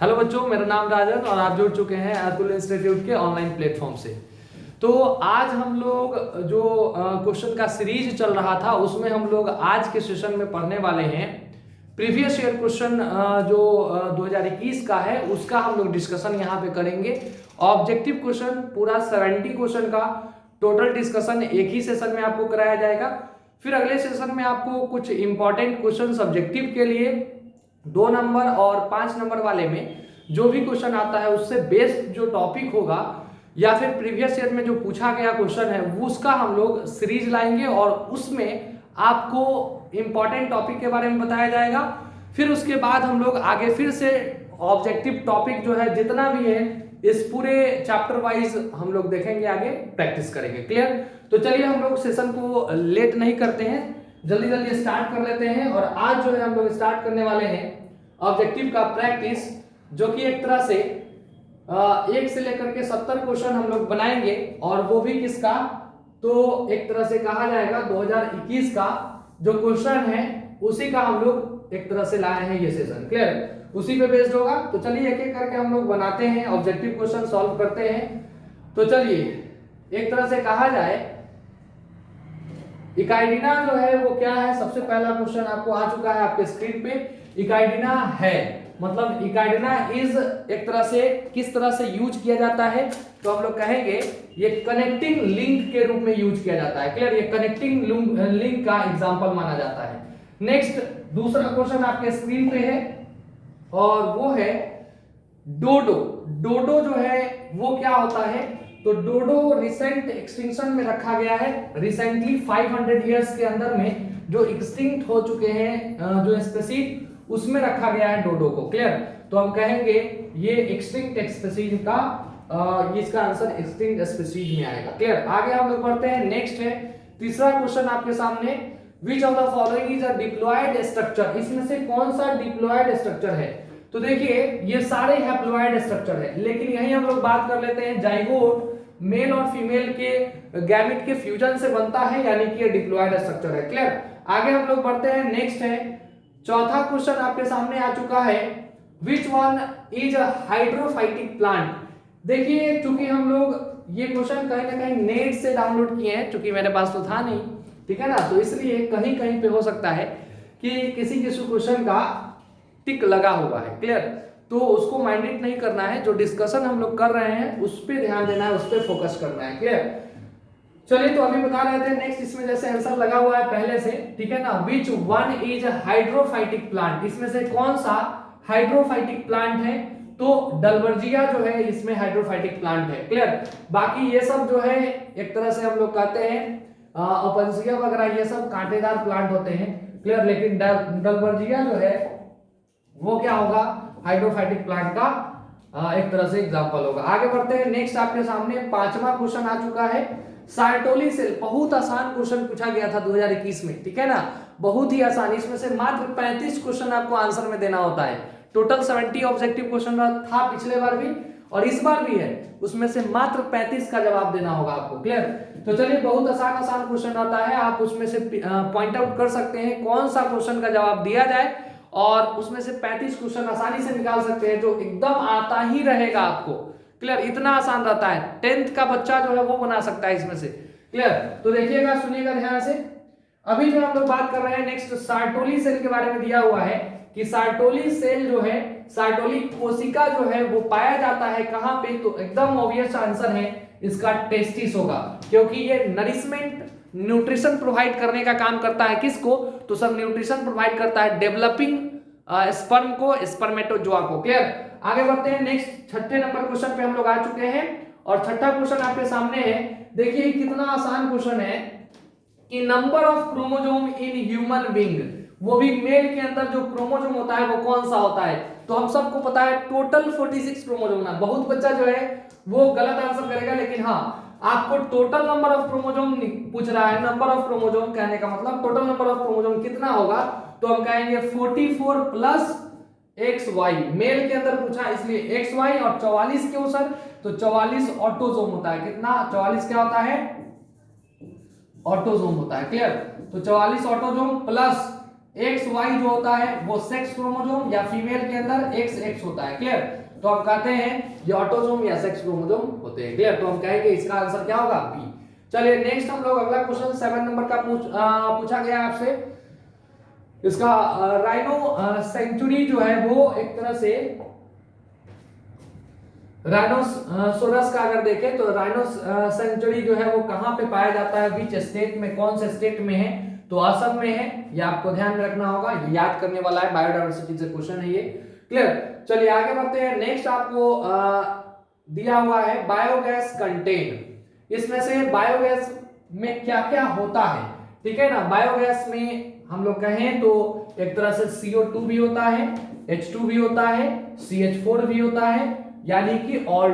Hello बच्चों, मेरा नाम राजन और आप जुड़ चुके हैं अतुल इंस्टीट्यूट के ऑनलाइन प्लेटफॉर्म से। तो आज हम लोग जो क्वेश्चन का सीरीज चल रहा था उसमें हम लोग आज के सेशन में पढ़ने वाले हैं प्रीवियस ईयर क्वेश्चन जो 2021 का है उसका हम लोग डिस्कशन यहाँ पे करेंगे। ऑब्जेक्टिव क्वेश्चन पूरा 70 क्वेश्चन का टोटल डिस्कशन एक ही सेशन में आपको कराया जाएगा। फिर अगले सेशन में आपको कुछ इंपॉर्टेंट क्वेश्चन सब्जेक्टिव के लिए 2 नंबर और 5 नंबर वाले में जो भी क्वेश्चन आता है उससे बेस्ड जो टॉपिक होगा या फिर प्रीवियस ईयर में जो पूछा गया क्वेश्चन है वो उसका हम लोग सीरीज लाएंगे और उसमें आपको इंपॉर्टेंट टॉपिक के बारे में बताया जाएगा। फिर उसके बाद हम लोग आगे फिर से ऑब्जेक्टिव टॉपिक जो है जितना भी है इस पूरे चैप्टर वाइज हम लोग देखेंगे, आगे प्रैक्टिस करेंगे। क्लियर? तो चलिए हम लोग सेशन को लेट नहीं करते हैं, जल्दी जल्दी स्टार्ट कर लेते हैं। और आज जो है हम लोग स्टार्ट करने वाले हैं ऑब्जेक्टिव का प्रैक्टिस, जो कि एक तरह से 1 से लेकर के 70 क्वेश्चन हम लोग बनाएंगे और वो भी किसका, तो एक तरह से कहा जाएगा 2021 का जो क्वेश्चन है उसी का हम लोग एक तरह से लाए हैं ये सेशन। क्लियर? उसी पे बेस्ड होगा। तो चलिए एक एक करके हम लोग बनाते हैं, ऑब्जेक्टिव क्वेश्चन सॉल्व करते हैं। तो चलिए एक तरह से कहा जाए इकाइडिना जो है वो क्या है, सबसे पहला क्वेश्चन आपको आ चुका है आपके स्क्रीन पे। इकाइडिना है मतलब इकाइडिना इज एक तरह से किस तरह से यूज किया जाता है, तो हम लोग कहेंगे ये कनेक्टिंग लिंक के रूप में यूज किया जाता है। क्लियर? ये कनेक्टिंग लिंक का एग्जांपल माना जाता है। नेक्स्ट दूसरा क्वेश्चन आपके स्क्रीन पे है और वो है डोडो। डोडो जो है वो क्या होता है, तो डोडो रिसेंट एक्सटिंक्शन में रखा गया है। रिसेंटली 500 इयर्स के अंदर में जो एक्सटिंक्ट हो चुके हैं जो स्पीशीज उसमें रखा गया है डोडो को। क्लियर? तो हम कहेंगे ये एक्सटिंक्ट स्पीशीज का इसका आंसर एक्सटिंक्ट स्पीशीज में आएगा। क्लियर? आगे हम लोग बढ़ते हैं। नेक्स्ट है तीसरा क्वेश्चन आपके सामने, which of the following is a diploid structure. इसमें से कौन सा डिप्लॉयड स्ट्रक्चर है, तो देखिए ये सारे हैप्लॉयड स्ट्रक्चर है, लेकिन यही हम लोग बात कर लेते हैं जाइगोट मेल और फीमेल के गैमेट के फ्यूजन से बनता है, यानी कि ये डिप्लॉयड स्ट्रक्चर है। क्लियर? आगे हम लोग बढ़ते हैं। नेक्स्ट है चौथा क्वेश्चन आपके सामने आ चुका है, which one is a hydrophytic plant. देखिए चूंकि हम लोग ये क्वेश्चन कहीं ना कहीं नेट से डाउनलोड किए हैं, चूंकि मेरे पास तो था नहीं, ठीक है ना, तो इसलिए कहीं कहीं पे हो सकता है कि किसी किसी क्वेश्चन का टिक लगा हुआ है। क्लियर? तो उसको माइंडेड नहीं करना है, जो डिस्कशन हम लोग कर रहे हैं उस पर ध्यान देना है, उस पर फोकस करना है। क्लियर? चलिए तो अभी बता रहे थे नेक्स्ट, इसमें जैसे आंसर लगा हुआ है पहले से, ठीक है ना, which one is hydrophytic plant. इसमें से कौन सा हाइड्रोफाइटिक प्लांट है, तो डलवर्जिया जो है इसमें हाइड्रोफाइटिक प्लांट है। क्लियर? बाकी ये सब जो है एक तरह से हम लोग कहते हैं ओपेंसिया वगैरह ये सब कांटेदार प्लांट होते हैं। क्लियर? लेकिन डलवर्जिया जो है वो क्या होगा, हाइड्रोफाइटिक प्लांट का एक तरह से एग्जांपल होगा। आगे बढ़ते हैं। नेक्स्ट आपके सामने पांचवा क्वेश्चन आ चुका है, सार्टोली सेल। बहुत आसान क्वेश्चन पूछा गया था 2021 में, ठीक है ना, बहुत ही आसान। इसमें से मात्र 35 क्वेश्चन आपको आंसर में देना होता है। टोटल 70 ऑब्जेक्टिव क्वेश्चन था पिछले बार भी और इस बार भी है, उसमें से मात्र 35 का जवाब देना होगा आपको। क्लियर? तो चलिए बहुत आसान आसान क्वेश्चन आता है, आप उसमें से पॉइंट आउट कर सकते हैं कौन सा क्वेश्चन का जवाब दिया जाए और उसमें से 35 क्वेश्चन आसानी से निकाल सकते हैं जो एकदम आता ही रहेगा आपको। क्लियर? इतना आसान रहता है, 10th का बच्चा जो है वो बना सकता है इसमें से। क्लियर? तो देखिएगा, सुनिएगा ध्यान से। अभी जो हम लोग बात कर रहे हैं नेक्स्ट सार्टोली सेल के बारे में दिया हुआ है कि सार्टोली सेल जो है, सार्टोली कोशिका जो है वो पाया जाता है कहां पे, तो एकदम ऑब्वियस आंसर है इसका टेस्टिस होगा, क्योंकि ये नरिशमेंट न्यूट्रिशन प्रोवाइड करने का काम करता है। किसको, तो सब न्यूट्रिशन प्रोवाइड करता है डेवलपिंग स्पर्म को, स्पर्मेटोजोआ को। क्लियर? आगे बढ़ते हैं। नेक्स्ट छठे नंबर क्वेश्चन पे हम लोग आ चुके हैं और छठा क्वेश्चन आपके सामने है। देखिए कितना आसान क्वेश्चन है कि number of chromosome in human being, वो भी मेल के अंदर जो क्रोमोसोम होता है वो कौन सा होता है, तो हम सबको पता है टोटल 46 क्रोमोसोम ना। बहुत बच्चा जो है वो गलत आंसर करेगा, लेकिन हाँ आपको टोटल नंबर ऑफ क्रोमोसोम पूछ रहा है। नंबर ऑफ क्रोमोसोम कहने का मतलब टोटल नंबर ऑफ क्रोमोसोम कितना होगा, तो हम कहेंगे 44 प्लस XY। मेल के अंदर पूछा इसलिए XY और 44 क्यों सर, तो 44 ऑटोसोम होता है। कितना, 44 क्या होता है, ऑटोसोम होता है। क्लियर? तो 44 ऑटोसोम प्लस एक्स वाई जो होता है वो सेक्स क्रोमोसोम, या फीमेल के अंदर एक्स एक्स होता है। क्लियर? तो हम कहते हैं ये ऑटोसोम या सेक्स क्रोमोसोम होते हैं। क्लियर? तो हम कहेंगे इसका आंसर क्या होगा? बी। चलिए नेक्स्ट हम लोग अगला क्वेश्चन 7 नंबर का पूछा गया आपसे। इसका राइनो सेंचुरी जो है वो एक तरह से राइनोसोरस का अगर देखें तो राइनो सेंचुरी जो है वो कहां पे पाया जाता है, विच स्टेट में, कौन से स्टेट में है? तो असम में है। ये आपको ध्यान में रखना होगा, याद करने वाला है, बायोडायवर्सिटी से क्वेश्चन है ये। क्लियर? चलिए आगे बढ़ते हैं। नेक्स्ट आपको दिया हुआ है बायोगैस कंटेन। इसमें से बायोगैस में क्या क्या होता है, ठीक है ना? बायोगैस में हम लोग कहें तो एक तरह से CO2 भी होता है, H2 भी होता है, CH4 भी होता है, यानी कि ऑल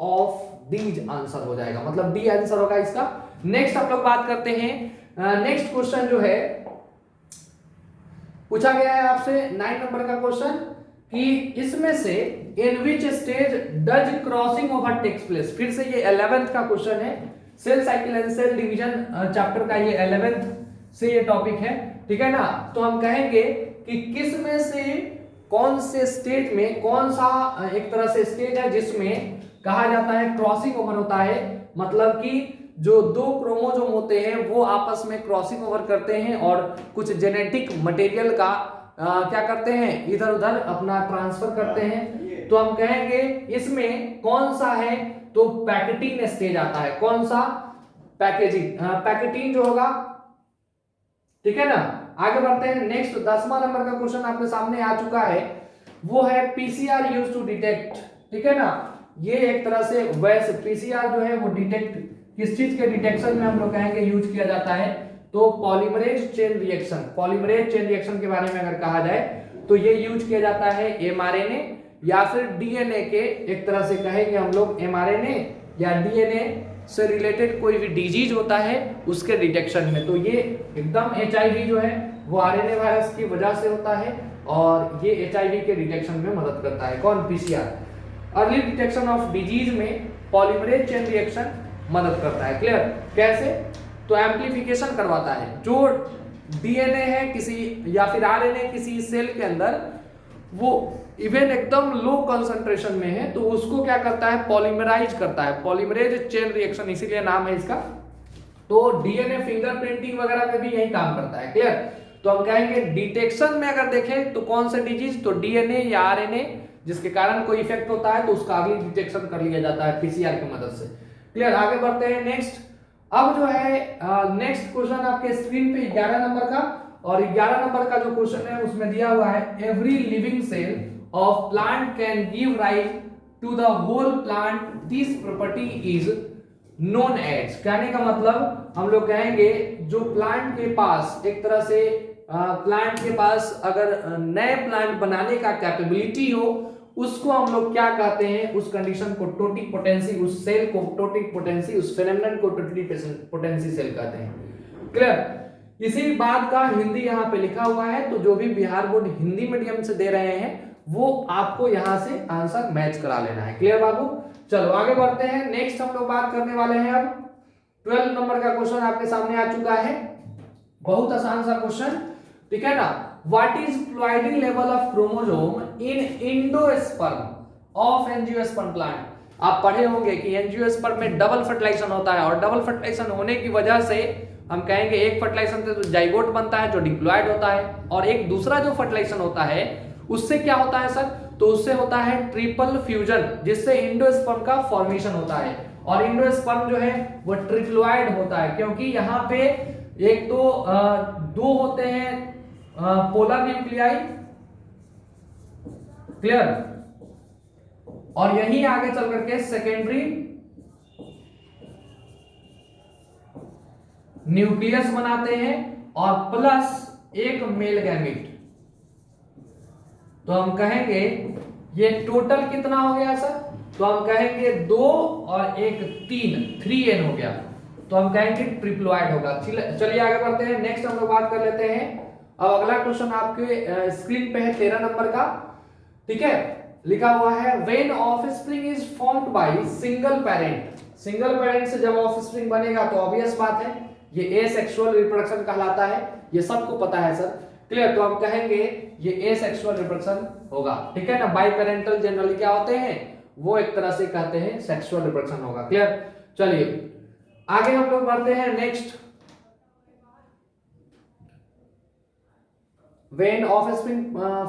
ऑफ दीज आंसर हो जाएगा, मतलब डी आंसर होगा इसका। नेक्स्ट हम लोग बात करते हैं। नेक्स्ट क्वेश्चन जो है पूछा गया है आपसे 9 नंबर का क्वेश्चन कि इसमें से in which stage does crossing over takes place. फिर से ये 11th का क्वेश्चन है, cell cycle and cell division chapter का ये 11th से ये टॉपिक है, ठीक है ना? तो हम कहेंगे कि किस में से, कौन से स्टेज में, कौन सा एक तरह से स्टेज है जिसमें कहा जाता है क्रॉसिंग ओवर होता है, मतलब कि जो दो क्रोमोसोम होते हैं वो आपस में क्रॉसिंग ओवर करते हैं और कुछ जेनेटिक मटेरियल का क्या करते हैं, इधर उधर अपना ट्रांसफर करते हैं। तो हम कहेंगे इसमें कौन सा है, तो पैकेटीन स्टेज आता है। कौन सा? पैकेटीन जो होगा, ठीक है ना? आगे बढ़ते हैं। नेक्स्ट 10वां नंबर का क्वेश्चन आपके सामने आ चुका है, वो है PCR यूज्ड टू डिटेक्ट, ठीक है ना? ये एक तरह से वैसे PCR जो है वो डिटेक्ट, किस चीज के डिटेक्शन में हम लोग कहेंगे यूज किया जाता है, तो polymerase chain reaction. Polymerase chain reaction के बारे में अगर कहा जाए तो ये यूज किया जाता है mRNA या फिर DNA के, एक तरह से कहेंगे हम लोग mRNA या DNA से रिलेटेड कोई भी डिजीज होता है उसके डिटेक्शन में। तो ये एकदम HIV जो है वो RNA वायरस की वजह से होता है और ये HIV के डिटेक्शन में मदद करता है। कौन? PCR। Early detection of disease में पॉलीमरेज चेन रिएक्शन मदद करता है। क्लियर? कैसे? तो एम्प्लीफिकेशन करवाता है। जो DNA है किसी या फिर RNA किसी सेल के अंदर, वो इवन एकदम लो कंसंट्रेशन में है तो उसको क्या करता है, पॉलीमराइज करता है, पॉलीमरेज चेन रिएक्शन इसीलिए नाम है इसका। तो DNA फिंगरप्रिंटिंग वगैरह पे भी यही काम करता है। क्लियर? तो हम कहेंगे डिटेक्शन में अगर देखें तो कौन सा डिजीज, तो DNA या RNA जिसके कारण कोई इफेक्ट होता है तो उसका अगली डिटेक्शन कर लिया जाता है PCR की मदद से। क्लियर? आगे बढ़ते हैं। नेक्स्ट अब जो है नेक्स्ट क्वेश्चन आपके स्क्रीन पे 11 नंबर का, और 11 नंबर का जो क्वेश्चन है उसमें दिया हुआ है every living cell of plant can give rise to the whole plant, this property is known as. कहने का मतलब हम लोग कहेंगे जो प्लांट के पास एक तरह से प्लांट के पास अगर नए प्लांट बनाने का कैपेबिलिटी हो उसको हम लोग क्या कहते हैं, उस कंडीशन को टोटिक पोटेंसी, उस सेल को टोटिक पोटेंसी, उस फेनोमेनन को टोटिक पोटेंसी सेल कहते हैं। क्लियर? इसी बात का हिंदी यहाँ पे लिखा हुआ है, तो जो भी बिहार बोर्ड हिंदी मीडियम से दे रहे हैं वो आपको यहाँ से आंसर मैच करा लेना है। क्लियर बाबू? चलो आगे बढ़ते हैं। नेक्स्ट हम लोग बात करने वाले हैं अब 12 नंबर का क्वेश्चन आपके सामने आ चुका है, बहुत आसान सा क्वेश्चन, ठीक है ना? What is ploiding level of chromosome in endosperm of angiosperm plant? आप पढ़े होंगे कि एंजियोस्पर्म में डबल फर्टिलाइजेशन होता है और डबल फर्टिलाइजेशन होने की वजह से हम कहेंगे एक फर्टिलाइजेशन से तो जाइगोट बनता है जो डिप्लॉयड होता है, और एक दूसरा जो फर्टिलाइजेशन होता है उससे क्या होता है सर, तो उससे होता है ट्रिपल फ्यूजन, जिससे इंडोस्पर्म का फॉर्मेशन होता है। और इंडोस्पर्म जो है वो ट्रिप्लॉयड होता है क्योंकि यहाँ पे एक तो दो होते हैं पोलर न्यूक्लियाई। क्लियर? और यही आगे चल करके सेकेंडरी न्यूक्लियस बनाते हैं और प्लस एक मेल गैमेट। तो हम कहेंगे ये टोटल कितना हो गया सर, तो हम कहेंगे 2 और 1 3n हो गया, तो हम कहेंगे ट्रिप्लॉयड होगा। चलिए आगे बढ़ते हैं। नेक्स्ट हम लोग बात कर लेते हैं। अब अगला क्वेश्चन आपके स्क्रीन पे है 13 नंबर का, ठीक है? लिखा हुआ है when offspring is formed by single parent. Single parent से जब ऑफस्प्रिंग बनेगा तो ऑब्वियस बात है ये एसेक्सुअल रिप्रोडक्शन कहलाता है, ये सबको पता है सर। क्लियर, तो हम कहेंगे ये एसेक्सुअल रिप्रोडक्शन होगा, ठीक है ना। बाई पेरेंटल जनरली क्या होते हैं, वो एक तरह से कहते हैं सेक्सुअल रिप्रोडक्शन होगा। क्लियर, चलिए आगे हम लोग बढ़ते हैं next. When offspring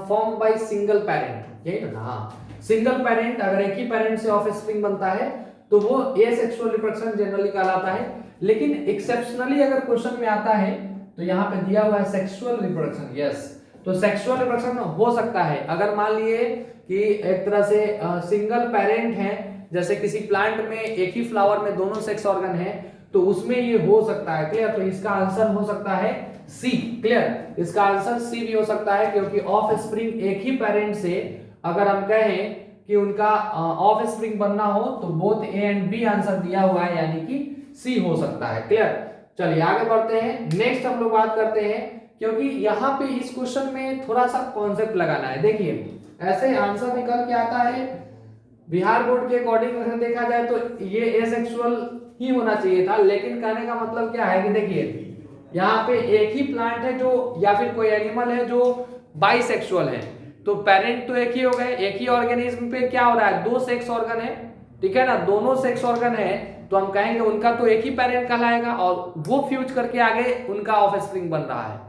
form by single parent, यही ना, हाँ, सिंगल पेरेंट, अगर एक ही पेरेंट से ऑफस्प्रिंग बनता है तो वो एसेक्सुअल रिप्रोडक्शन जनरली कहलाता है। लेकिन एक्सेप्शनली अगर क्वेश्चन में आता है तो यहाँ पे दिया हुआ है सेक्सुअल रिप्रोडक्शन, यस, तो सेक्सुअल रिप्रोडक्शन हो सकता है अगर मान लिए कि एक तरह से सिंगल पेरेंट है, जैसे किसी प्लांट में एक ही फ्लावर में दोनों सेक्स ऑर्गन है, तो उसमें ये हो सकता है। क्लियर, तो इसका आंसर हो सकता है सी। क्लियर, इसका आंसर सी भी हो सकता है, क्योंकि ऑफ स्प्रिंग एक ही पेरेंट से अगर हम कहें कि उनका ऑफ स्प्रिंग बनना हो तो both A and B answer दिया हुआ है, यानी कि सी हो सकता है। क्लियर, चलिए आगे बढ़ते हैं नेक्स्ट। हम लोग बात करते हैं, क्योंकि यहाँ पे इस क्वेश्चन में थोड़ा सा कॉन्सेप्ट लगाना है। देखिए ऐसे आंसर निकल के आता है बिहार बोर्ड के अकॉर्डिंग अगर देखा जाए तो ये एसेक्सुअल ही होना चाहिए था, लेकिन कहने का मतलब क्या है कि देखिए यहाँ पे एक ही प्लांट है जो, या फिर कोई एनिमल है जो बाइसेक्सुअल है, तो पेरेंट तो एक ही हो गए, एक ही ऑर्गेनिज्म पे क्या हो रहा है, दो सेक्स ऑर्गन है, ठीक है ना, दोनों सेक्स ऑर्गन है, तो हम कहेंगे उनका तो एक ही पेरेंट कहलाएगा और वो फ्यूज करके आगे उनका ऑफस्प्रिंग बन रहा है।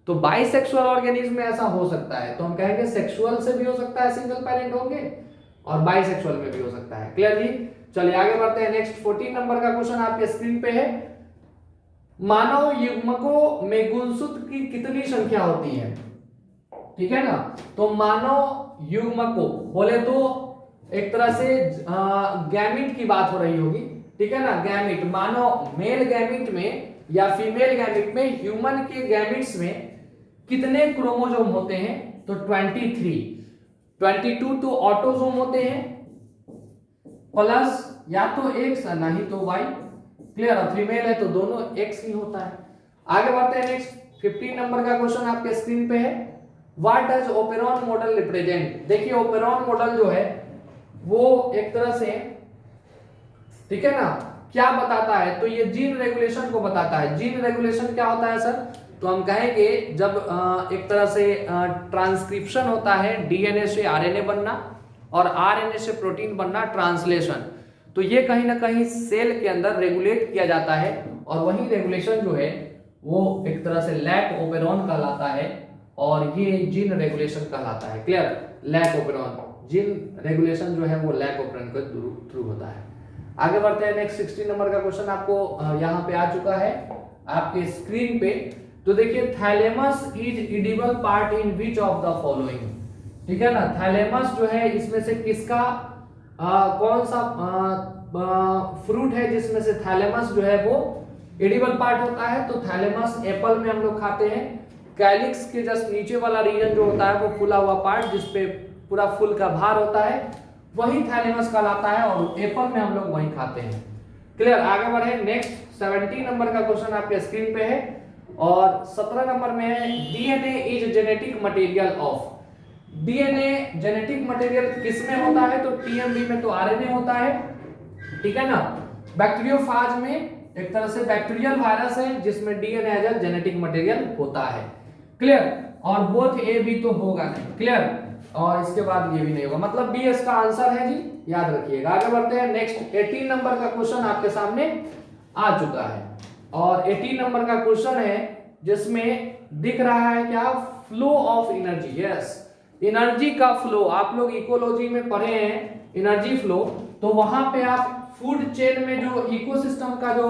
तो बाइसेक्सुअल ऑर्गेनिज्म में ऐसा हो सकता है, तो हम कहेंगे सेक्सुअल से भी हो सकता है, सिंगल पेरेंट होंगे, और बाइसेक्सुअल में भी हो सकता है। क्लियर जी, चलिए आगे बढ़ते हैं नेक्स्ट। 14 नंबर का क्वेश्चन आपके स्क्रीन पे है, मानव युग्मकों में गुणसूत्र की कितनी संख्या होती है, ठीक है ना। तो मानव युग्मकों बोले तो एक तरह से गैमिट की बात हो रही होगी, ठीक है ना, गैमिट, मानव मेल गैमिट में या फीमेल गैमिट में, ह्यूमन के गैमिट्स में कितने क्रोमोसोम होते हैं, तो 23, 22 तो ऑटोसोम होते हैं, प्लस या तो एक्स नहीं तो वाई। क्लियर, फीमेल है तो दोनों एक्स ही होता है। आगे बढ़ते हैं नेक्स्ट। 15 नंबर का क्वेश्चन आपके स्क्रीन पे है, what does operon model represent. देखिए ओपेरॉन मॉडल जो है वो एक तरह से, ठीक है ना, क्या बताता है, तो ये जीन रेगुलेशन को बताता है। जीन रेगुलेशन क्या होता है सर, तो हम कहेंगे जब एक तरह से ट्रांसक्रिप्शन होता है, डीएनए से आरएनए बनना और आरएनए से प्रोटीन बनना, ट्रांसलेशन, तो ये कहीं ना कहीं सेल के अंदर रेगुलेट किया जाता है, और वही रेगुलेशन जो है वो एक तरह से लैक ओपेरॉन कहलाता है, और ये जीन रेगुलेशन कहलाता है। Clear, lac operon, gene regulation जो है वो लैक ओपेरॉन के थ्रू होता है। आगे बढ़ते हैं नेक्स्ट। 16 नंबर का क्वेश्चन आपको यहाँ पे आ चुका है आपके स्क्रीन पे, तो देखिए thalamus is edible part in which of the following, ठीक है ना, थैलेमस जो है इसमें से किसका कौन सा फ्रूट है जिसमें से थैलेमस जो है वो एडिबल पार्ट होता है। तो थैलेमस एप्पल में हम लोग खाते हैं, कैलिक्स के जस्ट नीचे वाला रीजन जो होता है वो फूला हुआ पार्ट जिसपे पूरा फूल का भार होता है, वही थैलेमस कहलाता है, और एप्पल में हम लोग वही खाते हैं। क्लियर, आगे बढ़े नेक्स्ट। 17 नंबर का क्वेश्चन आपके स्क्रीन पे है, और 17 नंबर में है, DNA is genetic material of. DNA genetic material किसमें होता है, तो टीएमबी में तो आरएनए होता है, ठीक है ना। बैक्टीरियोफाज में एक तरह से बैक्टीरियल वायरस है जिसमें DNA as a genetic material होता है। क्लियर, और बोथ ए बी तो होगा नहीं। क्लियर, और इसके बाद ये भी नहीं होगा, मतलब बी इसका आंसर है जी, याद रखिएगा। आगे बढ़ते हैं नेक्स्ट। 18 नंबर का क्वेश्चन आपके सामने आ चुका है, और 18 नंबर का क्वेश्चन है जिसमें दिख रहा है क्या, flow of energy. Yes, energy का फ्लो, आप लोग इकोलॉजी में पढ़े हैं एनर्जी फ्लो, तो वहां पे आप फूड चेन में जो इकोसिस्टम का जो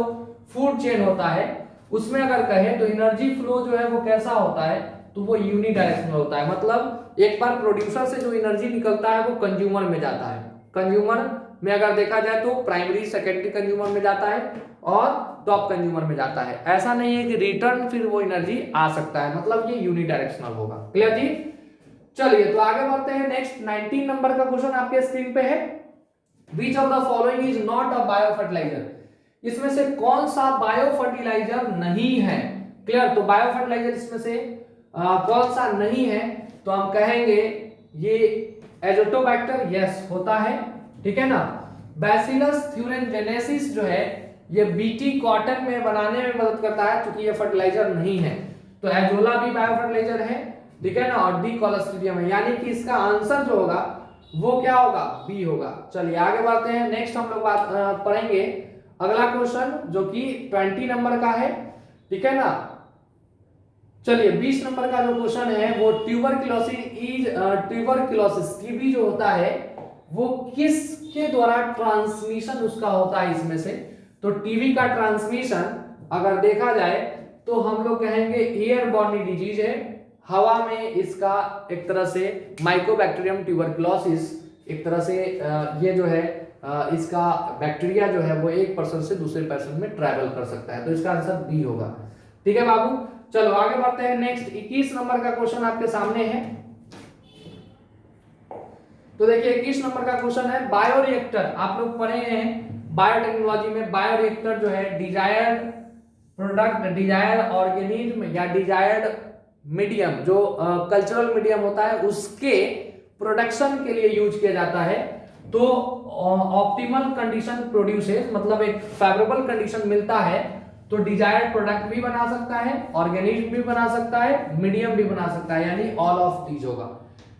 फूड चेन होता है उसमें अगर कहें तो एनर्जी फ्लो जो है वो कैसा होता है, तो वो यूनिडायरेक्शनल होता है। मतलब एक बार प्रोड्यूसर से जो एनर्जी निकलता है वो कंज्यूमर में जाता है, कंज्यूमर में अगर देखा जाए तो प्राइमरी सेकेंडरी कंज्यूमर में जाता है और टॉप कंज्यूमर में जाता है। ऐसा नहीं है कि रिटर्न फिर वो एनर्जी आ सकता है, मतलब ये यूनिडायरेक्शनल होगा। क्लियर जी, चलिए तो आगे बढ़ते हैं नेक्स्ट। 19 नंबर का क्वेश्चन आपके स्क्रीन पे है, Which of the following is not a biofertilizer? इसमें से कौन सा बायो फर्टिलाइजर नहीं है। क्लियर, तो बायो फर्टिलाइजर इसमें से कौन सा नहीं है, तो हम कहेंगे ये एजोटोबैक्टर, यस होता है, ठीक है ना। बैसिलस थ्यूरेनजेनेसिस जो है ये बीटी कॉटन में बनाने में मदद करता है, क्योंकि ये फर्टिलाइजर नहीं है। तो एजोला भी बायोफर्टिलाइजर है, ठीक है ना, और डी कोलोस्ट्रिडियम है, यानी कि इसका आंसर जो होगा वो क्या होगा, बी होगा। चलिए आगे बढ़ते हैं। नेक्स्ट हम लोग बात पढ़ेंगे अगला क्वेश्चन जो कि 20 नंबर का है, ठीक है ना। चलिए 20 नंबर का जो क्वेश्चन है वो ट्यूबरक्लोसिस टीबी जो होता है वो किसके द्वारा ट्रांसमिशन उसका होता है इसमें से। तो टीबी का ट्रांसमिशन अगर देखा जाए तो हम लोग कहेंगे एयरबॉर्न डिजीज है, हवा में इसका एक तरह से माइकोबैक्टीरियम ट्यूबरक्लोसिस एक तरह से ये जो है इसका बैक्टीरिया जो है वो एक पर्सन से दूसरे पर्सन में ट्रैवल कर सकता है, तो इसका आंसर बी होगा। ठीक है बाबू, चलो आगे बढ़ते हैं। नेक्स्ट 21 नंबर का क्वेश्चन आपके सामने है। तो देखिए 21 नंबर का क्वेश्चन है बायोरिएक्टर। आप लोग पढ़े हैं बायोटेक्नोलॉजी में, बायोरिएक्टर जो है डिजायर्ड प्रोडक्ट, डिजायर्ड ऑर्गेनिज्म या डिजायर्ड मीडियम जो कल्चरल मीडियम होता है उसके प्रोडक्शन के लिए यूज किया जाता है। तो ऑप्टिमल कंडीशन प्रोड्यूसेस, मतलब एक फेवरेबल कंडीशन मिलता है तो डिजायर्ड प्रोडक्ट भी बना सकता है, ऑर्गेनिज्म भी बना सकता है, मीडियम भी बना सकता है, यानी ऑल ऑफ दीज होगा।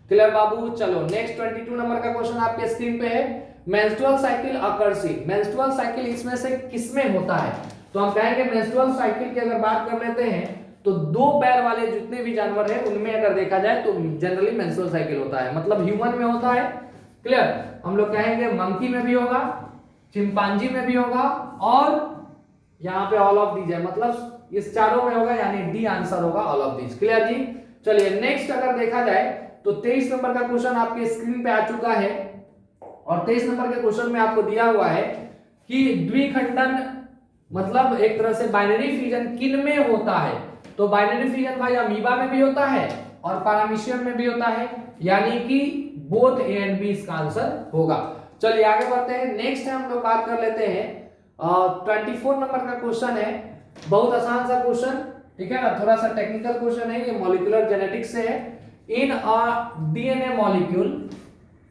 क्लियर बाबू। चलो नेक्स्ट 22 नंबर का क्वेश्चन आपके स्क्रीन पे है। Menstrual cycle occurs in, menstrual cycle इसमें से किसमें होता है। तो हम कहेंगे मेंस्ट्रुअल साइकिल की अगर बात कर लेते हैं तो दो पैर वाले जितने भी जानवर हैं उनमें अगर देखा जाए तो जनरली मेंस्ट्रुअल साइकिल होता है, मतलब ह्यूमन में होता है। क्लियर, हम लोग कहेंगे मंकी में भी होगा, चिंपांजी में भी होगा और यहाँ पे ऑल ऑफ दीज है, मतलब इस चारों में होगा, यानी डी आंसर होगा ऑल ऑफ दीज। क्लियर जी। चलिए नेक्स्ट अगर देखा जाए तो 23 नंबर का क्वेश्चन आपके स्क्रीन पे आ चुका है और 23 नंबर के क्वेश्चन में आपको दिया हुआ है कि द्विखंडन मतलब एक तरह से बाइनरी फ्यूजन किन में होता है। तो बाइनरी फ्यूजन भाई अमीबा में भी होता है और पैरामीशियम में भी होता है, यानी कि बोथ ए एंड बी इसका आंसर होगा। चलिए आगे बढ़ते हैं। नेक्स्ट है हम लोग बात कर लेते हैं 24 नंबर का क्वेश्चन है, बहुत आसान सा क्वेश्चन, ठीक है ना, थोड़ा सा टेक्निकल क्वेश्चन है, ये मॉलिक्यूलर जेनेटिक्स से है। In a DNA molecule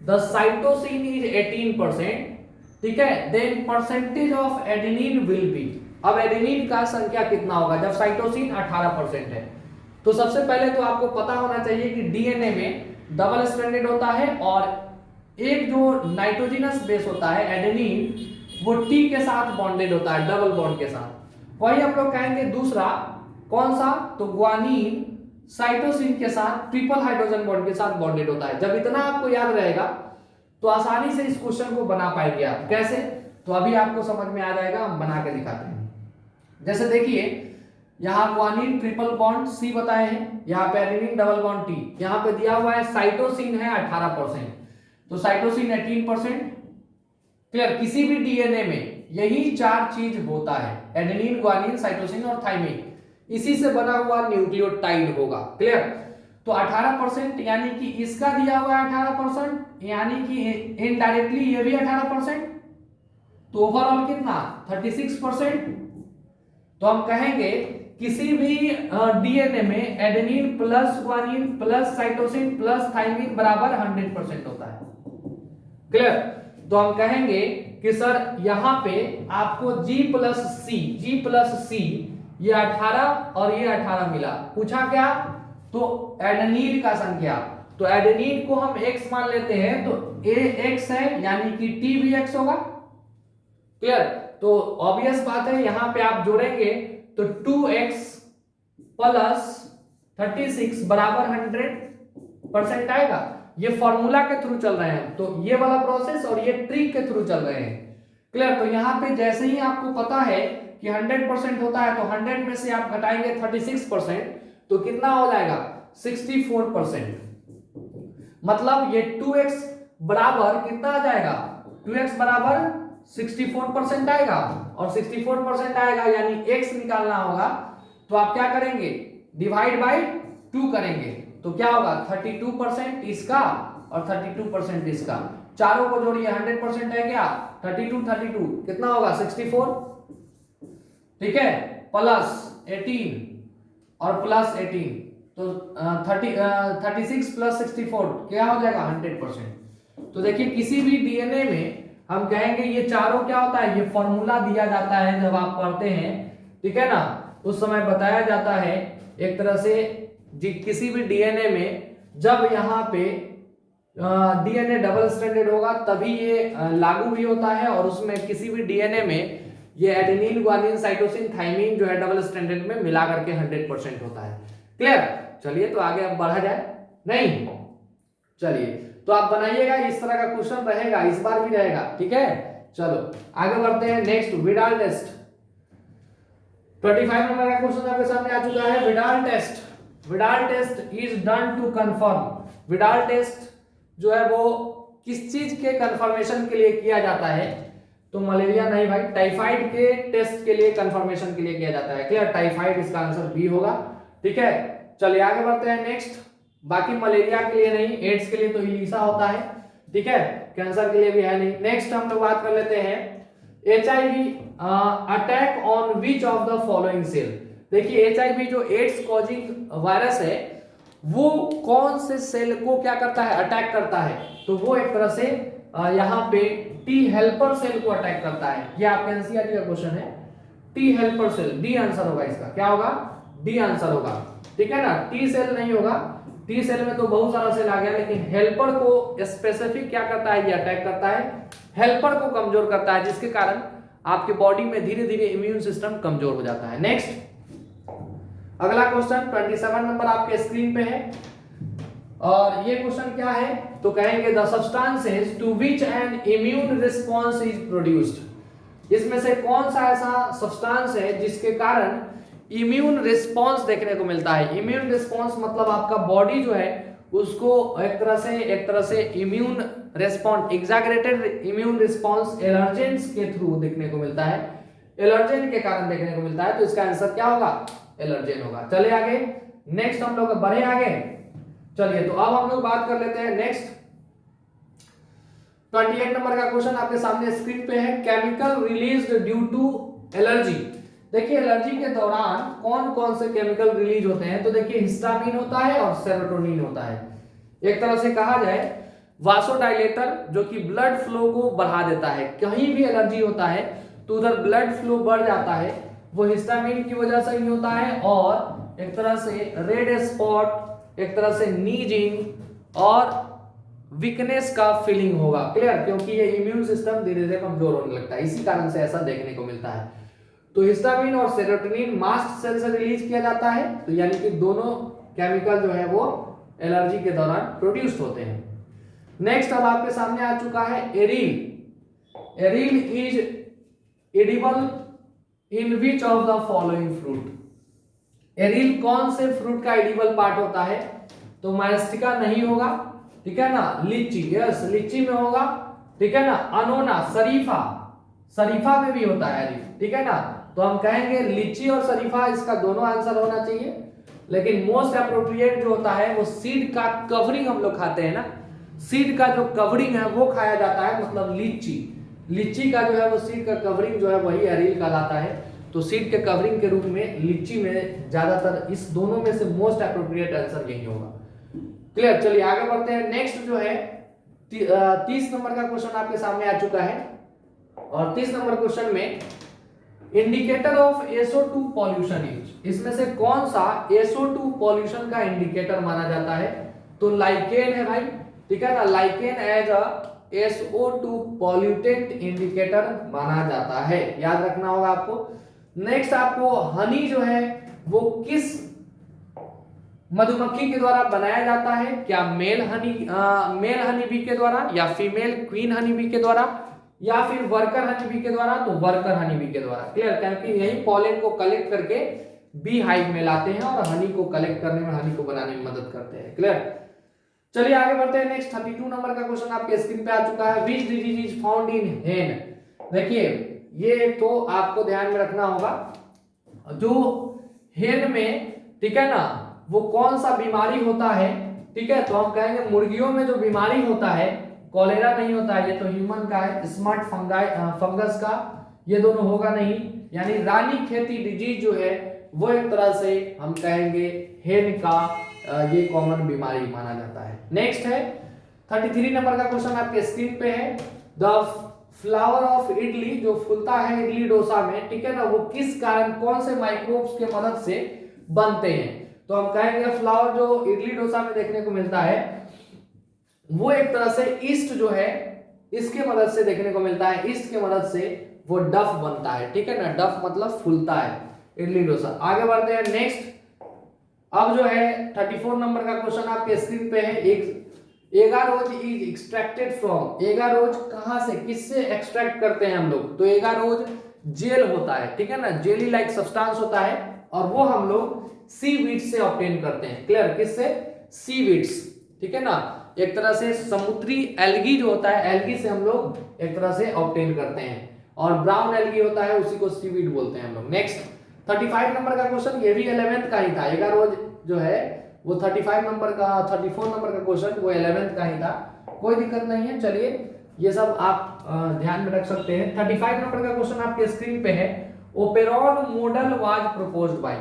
the cytosine is 18%, ठीक है, then percentage of adenine will be. अब एडेनिन का संख्या कितना होगा जब साइटोसिन 18% है। तो सबसे पहले तो आपको पता होना चाहिए कि डीएनए में डबल स्ट्रैंडेड होता है और एक जो नाइट्रोजनस बेस होता है एडेनिन वो टी के साथ बॉन्डेड होता है, डबल बॉन्ड के साथ। वही हम लोग कहेंगे दूसरा कौन सा, तो ग्वानिन साइटोसिन के साथ ट्रिपल हाइड्रोजन बॉन्ड के साथ बॉन्डेड होता है। जब इतना आपको याद रहेगा तो आसानी से इस क्वेश्चन को बना पाएंगे आप। कैसे, तो अभी आपको समझ में आ जाएगा, हम बना के दिखाते हैं। जैसे देखिए यहाँ ग्वानिन ट्रिपल बॉन्ड सी बताए हैं, यहाँ पे एडेनिन डबल बॉन्ड टी, यहाँ पे दिया हुआ है साइटोसिन है 18%, तो साइटोसिन 18%। क्लियर, किसी भी डीएनए में यही चार चीज होता है, एडेनिन, ग्वानिन, साइटोसिन और थाइमिन, इसी से बना हुआ न्यूक्लियोटाइड होगा। क्लियर, तो 18% यानी कि इसका दिया हुआ है 18%, यानी कि इनडायरेक्टली ये भी 18%, तो ओवरऑल कितना 36%। तो हम कहेंगे किसी भी डीएनए में adenine plus guanine plus cytosine plus thymine बराबर 100% होता है। क्लियर, तो हम कहेंगे कि सर यहाँ पे आपको G प्लस सी ये 18 और ये 18 मिला, पूछा क्या, तो एडेनिन का संख्या, तो एडेनिन को हम x मान लेते हैं तो A x है, यानी कि T भी x होगा। क्लियर, तो ऑब्वियस बात है यहाँ पे आप जोड़ेंगे तो 2x प्लस 36 बराबर 100% आएगा। ये फॉर्मूला के थ्रू चल रहे हैं, तो ये वाला प्रोसेस और ये ट्रिक के थ्रू चल रहे हैं। क्लियर, तो यहाँ पे जैसे ही आपको पता है कि 100% होता है तो 100 में से आप घटाएंगे 36%, तो कितना हो जाएगा 64%। मतलब ये 2x बराबर कितना आ जाएगा, 2x बराबर 64% आएगा, और 64% आएगा यानी x निकालना होगा, तो आप क्या करेंगे, डिवाइड बाय 2 करेंगे, तो क्या होगा 32% इसका और 32% इसका, चारों को जोड़िए 100% है क्या, 32 कितना होगा 64, ठीक है, प्लस 18 और प्लस 18, तो 36 प्लस 64 क्या हो जाएगा 100%। तो देखिए किसी भी डीएनए में हम कहेंगे ये चारों क्या होता है, ये फॉर्मूला दिया जाता है जब आप पढ़ते हैं, ठीक है ना, उस समय बताया जाता है एक तरह से किसी भी डीएनए में जब यहाँ पे डीएनए डबल स्ट्रैंडेड होगा तभी ये लागू भी होता है, और उसमें किसी भी डीएनए में ये एडेनिन, ग्वानिन, साइटोसिन, थाइमिन जो है डबल स्ट्रैंडेड में मिला करके 100% होता है। क्लियर? चलिए तो आगे अब बढ़ा जाए। नहीं, चलिए तो आप बनाइएगा, इस तरह का क्वेश्चन रहेगा, इस बार भी रहेगा। ठीक है, चलो आगे बढ़ते हैं। Next, Widal test. 25 नंबर का क्वेश्चन आपके सामने आ चुका है। Widal test. Widal test is done to confirm. Widal test जो है वो किस चीज के कंफर्मेशन के लिए किया जाता है? तो मलेरिया नहीं भाई, टाइफाइड के टेस्ट के लिए, कंफर्मेशन के लिए किया जाता है। क्लियर? टाइफाइड इसका आंसर बी होगा। ठीक है, चलिए आगे बढ़ते हैं। नेक्स्ट, बाकी मलेरिया के लिए नहीं, एड्स के लिए तो इलीसा होता है। ठीक है, कैंसर के लिए भी है नहीं। नेक्स्ट हम लोग बात कर लेते हैं HIV attack on which of the following cell. देखिए HIV जो एड्स कॉजिंग वायरस है वो कौन से सेल को क्या करता है? अटैक करता है। तो वो एक तरह से यहाँ पे टी हेल्पर सेल को अटैक करता है। ये आपके एनसीईआरटी का क्वेश्चन है। T helper cell, D answer होगा इसका। क्या होगा? डी आंसर होगा। ठीक है ना, टी सेल नहीं होगा। टी सेल में तो बहुत सारा सेल आ गया, लेकिन हेल्पर को स्पेसिफिक क्या करता है? ये अटैक करता है, हेल्पर को कमजोर करता है, जिसके कारण आपके बॉडी में धीरे धीरे इम्यून सिस्टम कमजोर हो जाता है। नेक्स्ट, अगला क्वेश्चन 27 नंबर आपके स्क्रीन पे है, और ये क्वेश्चन क्या है? तो कहेंगे the substances to which an immune response is produced. इसमें से कौन सा ऐसा सब्सटेंस है जिसके कारण इम्यून रिस्पॉन्स देखने को मिलता है? इम्यून रिस्पॉन्स मतलब आपका बॉडी जो है उसको एक तरह से immune response, exaggerated immune response allergens के थ्रू देखने को मिलता है, एलर्जेन के कारण देखने को मिलता है। तो इसका आंसर क्या होगा? एलर्जेन होगा। चले आगे। नेक्स्ट हम लोग बढ़े आगे। चलिए तो अब हम लोग बात कर लेते हैं नेक्स्ट 28 नंबर का क्वेश्चन आपके सामने स्क्रीन पे है। Chemical released due to allergy. देखिए एलर्जी के दौरान कौन कौन से केमिकल रिलीज होते हैं? तो देखिए हिस्टामिन होता है और सेरोटोनिन होता है। एक तरह से कहा जाए वासोडाइलेटर, जो कि ब्लड फ्लो को बढ़ा देता है। कहीं भी एलर्जी होता है तो उधर ब्लड फ्लो बढ़ जाता है, वो हिस्टामिन की वजह से ही होता है। और एक तरह से रेड स्पॉट, एक तरह से नीजिंग और वीकनेस का फीलिंग होगा। क्लियर? क्योंकि ये इम्यून सिस्टम धीरे धीरे कमजोर होने लगता है, इसी कारण से ऐसा देखने को मिलता है। तो हिस्टामिन और सेरोटोनिन मास्ट सेल से रिलीज किया जाता है, तो यानी कि दोनों केमिकल जो है वो एलर्जी के दौरान प्रोड्यूस्ड होते हैं। नेक्स्ट अब आपके सामने आ चुका है aryl. Aryl is edible in which of the following fruit. Aryl कौन से फ्रूट का एडिबल पार्ट होता है? तो माइस्टिका नहीं होगा, ठीक है ना, लीची, यस लीची में होगा, ठीक है ना, अनोना, शरीफा, शरीफा में भी होता है एरिल, ठीक है ना। तो हम कहेंगे लीची और शरीफा, इसका दोनों आंसर होना चाहिए। लेकिन मोस्ट अप्रोप्रिएट जो होता है वो सीड का कवरिंग हम लोग खाते हैं ना, सीड का जो कवरिंग है वो खाया जाता है, मतलब लीची, लीची का जो है वो सीड का कवरिंग जो है वही एरिल कहलाता है। तो सीड के कवरिंग के रूप में लीची में ज्यादातर, इस दोनों में से मोस्ट अप्रोप्रिएट आंसर यही होगा। क्लियर? चलिए आगे बढ़ते हैं। नेक्स्ट जो है 30 नंबर का क्वेश्चन आपके सामने आ चुका है, और 30 नंबर क्वेश्चन में indicator of SO2 pollution use, इसमें से कौन सा SO2 पॉल्यूशन का इंडिकेटर माना जाता है? तो लाइकेन है भाई, ठीक है ना, lichen as a SO2 pollutant indicator माना जाता है, याद रखना होगा आपको। नेक्स्ट आपको हनी जो है वो किस मधुमक्खी के द्वारा बनाया जाता है? क्या मेल हनी बी के द्वारा, या फीमेल क्वीन हनी बी के द्वारा, या फिर वर्कर हनी बी के द्वारा? तो वर्कर हनी बी के द्वारा। क्लियर? क्योंकि यही पॉलन को कलेक्ट करके बी हाइव में लाते हैं और हनी को कलेक्ट करने में, हनी को बनाने में मदद करते हैं। क्लियर? चलिए आगे बढ़ते हैं। नेक्स्ट 32 नंबर का क्वेश्चन आपके स्क्रीन पे आ चुका है। Which disease is found in हेन। देखिए ये तो आपको ध्यान में रखना होगा, जो हेन में, ठीक है ना, वो कौन सा बीमारी होता है, ठीक है। तो हम कहेंगे मुर्गियों में जो बीमारी होता है, कॉलेरा नहीं होता है, ये तो ह्यूमन का है, स्मार्ट फंगस का, ये दोनों होगा नहीं, यानी रानी खेती डिजीज जो है वो एक तरह से हम कहेंगे हेन का ये कॉमन बीमारी माना जाता है। नेक्स्ट है 33 नंबर का क्वेश्चन आपके स्क्रीन पे है। द फ्लावर ऑफ इडली, जो फूलता है इडली डोसा में, ठीक है ना, वो किस कारण, कौन से माइक्रोब्स के मदद से बनते हैं? तो हम कहेंगे फ्लावर जो इडली डोसा में देखने को मिलता है वो एक तरह से ईस्ट जो है इसके मदद से देखने को मिलता है, ईस्ट के मदद से वो डफ बनता है, ठीक है ना, डफ मतलब फूलता है इडली डोसा। आगे बढ़ते हैं नेक्स्ट। अब जो है 34 नंबर का क्वेश्चन आपके स्क्रीन पे है। एक agarose is extracted from, agarose कहां से किससे एक्सट्रैक्ट करते हैं हम लोग, तो एगारोज जेल होता है, ठीक है ना, जेली लाइक सब्सटेंस होता है और वो हम लोग सीवीड्स से ऑब्टेन करते हैं। क्लियर, किससे, सीवीड्स, ठीक है ना, एक तरह से समुद्री एल्गी जो होता है, एल्गी से हम लोग एक तरह से ऑब्टेन करते हैं और ब्राउन एल्गी होता है उसी को सीवीड बोलते हैं हम लोग। नेक्स्ट 35 नंबर का क्वेश्चन, ये भी 11th का ही था, एगारोज जो है वो 34 नंबर का क्वेश्चन वो 11th का ही था, कोई दिक्कत नहीं है, चलिए ये सब आप ध्यान में रख सकते हैं। 35 नंबर का क्वेश्चन आपके स्क्रीन पे है। Operon model was proposed by,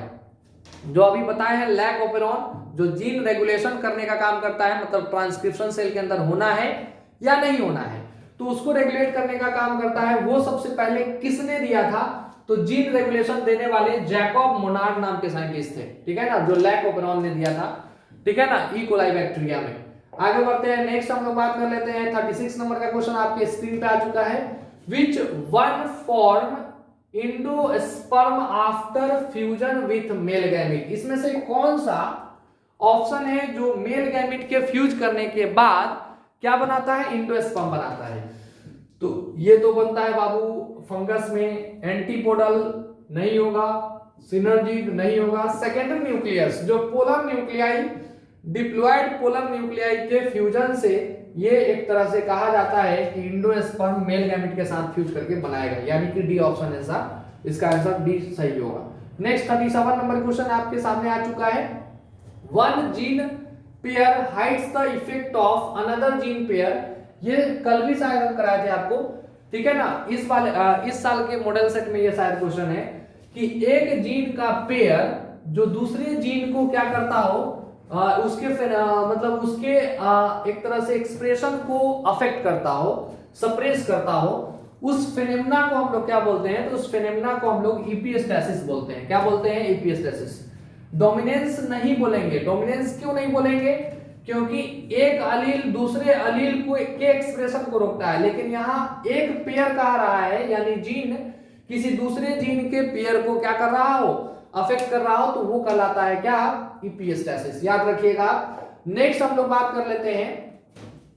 जो अभी बताए हैं लैक ओपेरॉन जो जीन रेगुलेशन करने का काम करता है, मतलब ट्रांसक्रिप्शन सेल के अंदर होना है या नहीं होना है, तो उसको रेगुलेट करने का काम करता है, वो सबसे पहले किसने दिया था, तो जीन रेगुलेशन देने वाले जैकब मोनार्ड नाम के साइंटिस्ट थे, ठीक है ना, जो लैक ओपेरॉन ने दिया था, ठीक है ना, ई कोलाई बैक्टीरिया में। आगे बढ़ते हैं नेक्स्ट, हम लोग बात कर लेते हैं 36 नंबर का क्वेश्चन आपके स्क्रीन पे आ चुका है। Which one form endosperm after fusion with male gamete, इसमें से कौन सा ऑप्शन है जो मेल गैमीट के फ्यूज करने के बाद क्या बनाता है, एंडोस्पर्म बनाता है, तो ये तो बनता है बाबू फंगस में एंटीपोडल नहीं होगा, सिनर्जिड नहीं होगा, सेकेंडरी न्यूक्लियस जो polar nuclei diploid polar nuclei के फ्यूजन से ये एक तरह से कहा जाता है कि एंडोस्पर्म मेल गैमेट के साथ फ्यूज करके बनाएगा, यानी कि डी ऑप्शन है सर, इसका आंसर डी सही होगा। नेक्स्ट 37 नंबर क्वेश्चन आपके सामने आ चुका है। One gene pair hides the effect of another gene pair, ये कल भी शायद हम कराए थे आपको, ठीक है ना, इस साल के मॉडल सेट में ये शायद क्वेश्चन है कि एक जीन का पेयर जो दूसरे जीन को क्या करता हो, उसके मतलब उसके एक तरह से एक्सप्रेशन को अफेक्ट करता हो, सप्रेस करता हो, उस फेनोमेना को हम लोग क्या बोलते हैं, तो उस फेनोमेना को हम लोग इपिस्टेसिस बोलते हैं। क्या बोलते हैं, इपिस्टेसिस। डोमिनेंस नहीं बोलेंगे, डोमिनेंस क्यों नहीं बोलेंगे, क्योंकि एक अलील दूसरे अलील को के एक्सप्रेशन को रोकता है, लेकिन यहाँ एक पेयर कह रहा है, यानी जीन किसी दूसरे जीन के पेयर को क्या कर रहा हो, अफेक्ट कर रहा हो, तो वो कहलाता है क्या, इपिस्टेसिस, याद रखिएगा। नेक्स्ट हम लोग बात कर लेते हैं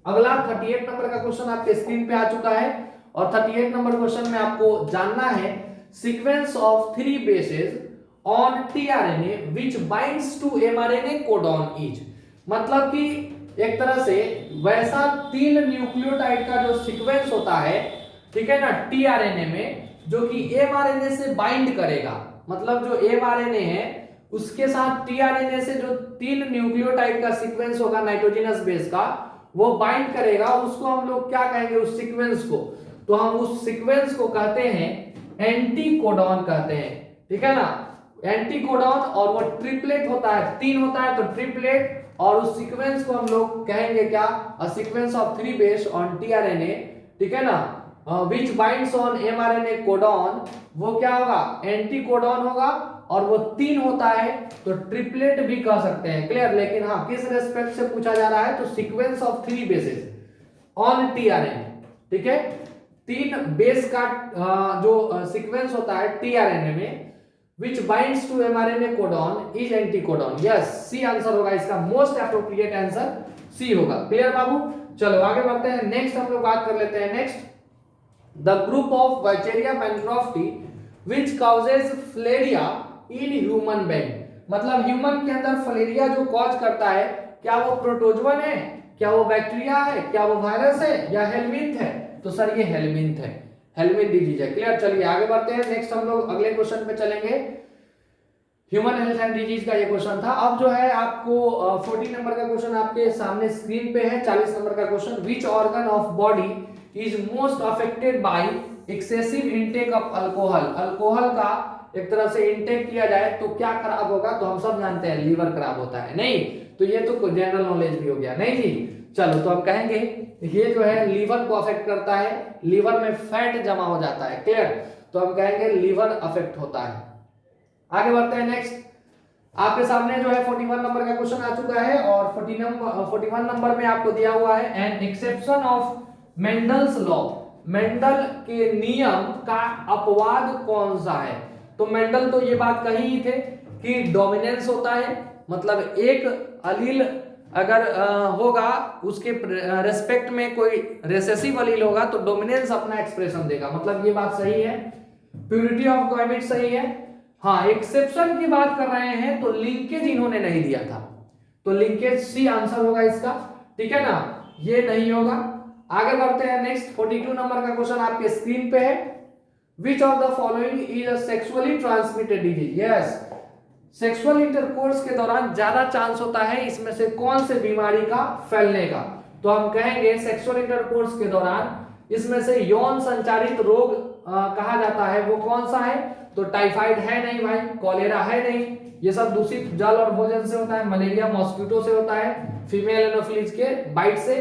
अगला 38 नंबर का क्वेश्चन आपके स्क्रीन पे आ चुका है और 38 नंबर क्वेश्चन में आपको जानना है sequence of 3 bases on tRNA which binds to mRNA codon is, मतलब कि एक तरह से वैसा 3 न्यूक्लियोटाइड का जो सीक्वेंस होता है, ठीक है ना, टीआरएनए में, जो कि एमआरएनए से बाइंड करेगा, मतलब जो एमआरएनए है उसके साथ टीआरएनए से जो 3 न्यूक्लियोटाइड का सीक्वेंस होगा नाइट्रोजनस बेस का, वो बाइंड करेगा, उसको हम लोग क्या कहेंगे, उस सीक्वेंस को, तो हम उस सीक्वेंस को कहते हैं एंटीकोडॉन कहते हैं, ठीक है ना, एंटीकोडॉन। और वो ट्रिपलेट होता है, 3 होता है तो ट्रिपलेट, और उस सीक्वेंस को हम लोग कहेंगे क्या, a sequence of 3 base on tRNA, ठीक है ना, which binds on mRNA codon, वो क्या होगा, एंटीकोडॉन होगा, और वो 3 होता है तो ट्रिपलेट भी कह सकते हैं। क्लियर, लेकिन हाँ किस रेस्पेक्ट से पूछा जा रहा है, तो sequence of 3 bases on tRNA, ठीक है, 3 बेस का जो सीक्वेंस होता है टीआरएनए में, which binds to mRNA codon is anticodon, yes, C answer होगा इसका, मोस्ट एप्रोप्रिएट आंसर सी होगा। क्लियर बाबू, चलो आगे बढ़ते हैं। नेक्स्ट हम लोग बात कर लेते हैं, next the group of Bacheria bancrofti which causes filaria in human being, मतलब ह्यूमन के अंदर फिलेरिया जो कॉज करता है, क्या वो प्रोटोजोवन है, क्या वो बैक्टीरिया है, क्या वो वायरस है, या हेलमिंथ है, तो सर ये हेलमिंथ है, हेलमिंथ डिजीज है। क्लियर, चलिए आगे बढ़ते हैं। नेक्स्ट हम लोग अगले क्वेश्चन पे चलेंगे, ह्यूमन हेल्थ एंड डिजीज का ये क्वेश्चन था। अब जो है आपको 14 नंबर का क्वेश्चन आपके सामने स्क्रीन पे है, 40 नंबर का question, which organ of body is most affected by excessive intake of alcohol, alcohol का एक तरह से इंटेक किया जाए तो क्या खराब होगा, तो हम सब जानते हैं लीवर खराब होता है, नहीं तो ये तो जनरल नॉलेज भी हो गया, नहीं जी, चलो तो हम कहेंगे ये जो है लीवर को अफेक्ट करता है, लीवर में फैट जमा हो जाता है। क्लियर, तो हम कहेंगे लीवर अफेक्ट होता है। आगे बढ़ते हैं नेक्स्ट आपके सामने जो है 41 नंबर का क्वेश्चन आ चुका है और 41 नंबर में आपको दिया हुआ है an exception of Mendel's law, Mendel के नियम का अपवाद कौन सा है। तो मेंडल तो ये बात कही ही थे कि डोमिनेंस होता है, मतलब एक अलील अगर होगा उसके रेस्पेक्ट में कोई रिसेसिव अलील होगा तो डोमिनेंस अपना एक्सप्रेशन देगा, मतलब ये बात सही है। प्यूरिटी ऑफ गैमेट सही है। हाँ, एक्सेप्शन की बात कर रहे हैं तो लिंकेज इन्होंने नहीं दिया था, तो लिंकेज सी आंसर होगा इसका, ठीक है ना, ये नहीं होगा। आगे बढ़ते हैं नेक्स्ट 42 नंबर का क्वेश्चन आपके स्क्रीन पे है। विच of the following is a sexually transmitted disease. Yes, sexual intercourse के दौरान ज्यादा चांस होता है इसमें से कौन से बीमारी का फैलने का। तो हम कहेंगे सेक्सुअल इंटरकोर्स के दौरान इसमें से यौन संचारित रोग कहा जाता है वो कौन सा है। तो टाइफाइड है नहीं भाई, कॉलेरा है नहीं, ये सब दूषित जल और भोजन से होता है। मलेरिया मॉस्किटो से होता है, फीमेल एनोफिलीज के बाइट से।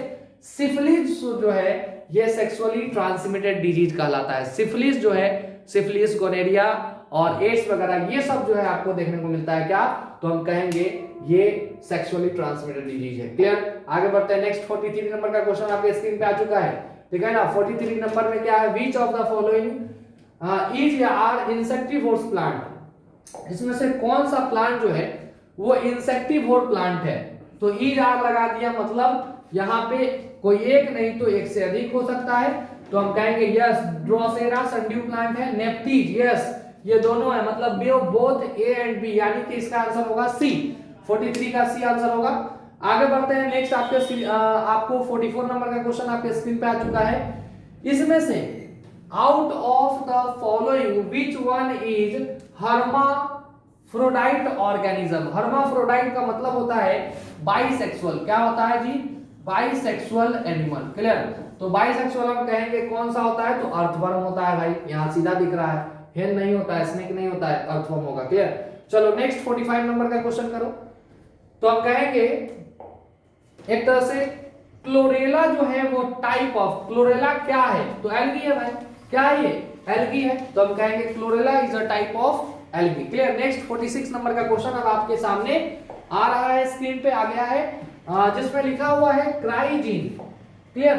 सिफिलिस जो है ये सेक्सुअली ट्रांसमिटेड डिजीज कहलाता है। सिफिलिस जो है, सिफिलिस, गोनेरिया और एड्स वगैरह ये सब जो है आपको देखने को मिलता है क्या, तो हम कहेंगे ये सेक्सुअली ट्रांसमिटेड डिजीज है। क्लियर, आगे बढ़ते हैं नेक्स्ट 43 नंबर का क्वेश्चन आपके स्क्रीन पे आ चुका है, ठीक है ना। 43 नंबर में क्या है, विच ऑफ द फॉलोइंग इज या आर इंसेक्टिवोर्स प्लांट। इसमें से कौन सा प्लांट जो है वो इंसेक्टिवोर प्लांट है। तो इज आर लगा दिया, मतलब यहाँ पे कोई एक नहीं तो एक से अधिक हो सकता है। तो हम कहेंगे यस, ड्रोसेरा संड्यू प्लांट है। नेप्टीज, यस, ये दोनों है, मतलब बोथ ए एंड बी, यानी कि इसका आंसर होगा सी। 43 का सी आंसर होगा। आगे बढ़ते हैं नेक्स्ट आपको 44 नंबर का क्वेश्चन आपके स्क्रीन पे आ चुका है। इसमें से out of the following which one is hermaphrodite organism. Hermaphrodite का मतलब होता है बाइसेक्सुअल। क्या होता है जी, बाइसेक्सुअल एनिमल। क्लियर, तो बाइसेक्सुअल हम कहेंगे कौन सा होता है, तो अर्थवर्म होता है भाई, यहां सीधा दिख रहा है। हेन नहीं होता है, स्नेक नहीं होता है, अर्थवर्म होगा। क्लियर, चलो नेक्स्ट 45 नंबर का क्वेश्चन करो। तो हम कहेंगे एक तरह से क्लोरेला जो है वो टाइप ऑफ, क्लोरेला क्या है, तो एल्गी है भाई। क्या है ये, एल्गी है, तो हम कहेंगे chlorella is a type of algae. Clear, next 46 number का क्वेश्चन अब आपके सामने आ रहा है, स्क्रीन पे आ गया है, जिसमें लिखा हुआ है क्राइजीन। क्लियर,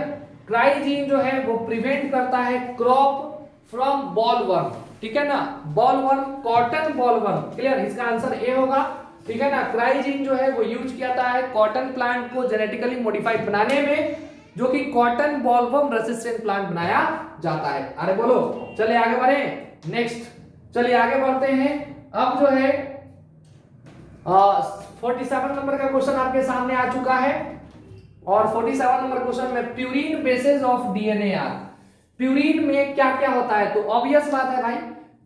क्राइजीन जो है वो प्रिवेंट करता है क्रॉप फ्रॉम बॉलवर्म, ठीक है ना, बॉलवर्म, कॉटन बॉलवर्म। क्लियर, इसका आंसर ए होगा, ठीक है ना। क्राइजीन जो है वो यूज किया जाता है कॉटन प्लांट को जेनेटिकली मॉडिफाइड बनाने में, जो कि कॉटन बॉलवर्म रेसिस्टेंट प्लांट बनाया जाता है। अरे बोलो, चलिए आगे बढ़े नेक्स्ट, चलिए आगे बढ़ते हैं। अब जो है 47 नंबर का क्वेश्चन आपके सामने आ चुका है और 47 नंबर क्वेश्चन में purine bases of DNA are. Purine में क्या क्या होता है, तो ऑब्वियस बात है भाई,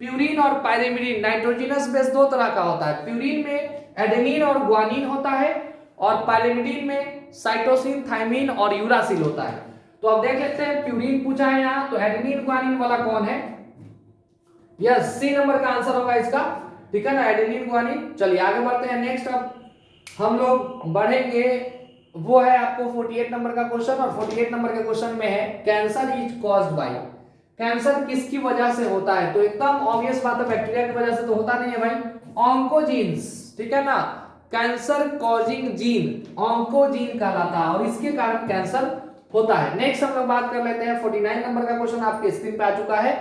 प्यूरिन और पायरिमिडीन, नाइट्रोजनस बेस दो तरह का होता है। प्यूरिन में एडेनिन और ग्वानिन होता है और पायरिमिडीन में साइटोसिन, थाइमिन और यूरासिल होता है। तो अब देख लेते हैं, प्यूरिन पूछा है यहाँ, तो एडेनिन ग्वानिन वाला कौन है, यस, सी नंबर का आंसर होगा इसका, ठीक है ना, एडेनिन ग्वानिन। चलिए आगे बढ़ते हैं नेक्स्ट, अब हम लोग बढ़ेंगे, वो है आपको 48 नंबर का क्वेश्चन और 48 नंबर के क्वेश्चन में है cancer is caused by. Cancer किसकी वजह से होता है, तो एकदम ऑब्वियस बात है, बैक्टीरिया की वजह से तो होता नहीं है भाई, ऑन्कोजीन्स, ठीक है ना, कैंसर कॉजिंग जीन ऑन्कोजीन कहलाता है और इसके कारण कैंसर होता है। नेक्स्ट हम लोग बात कर लेते हैं 49 नंबर का क्वेश्चन आपके स्क्रीन पे आ चुका है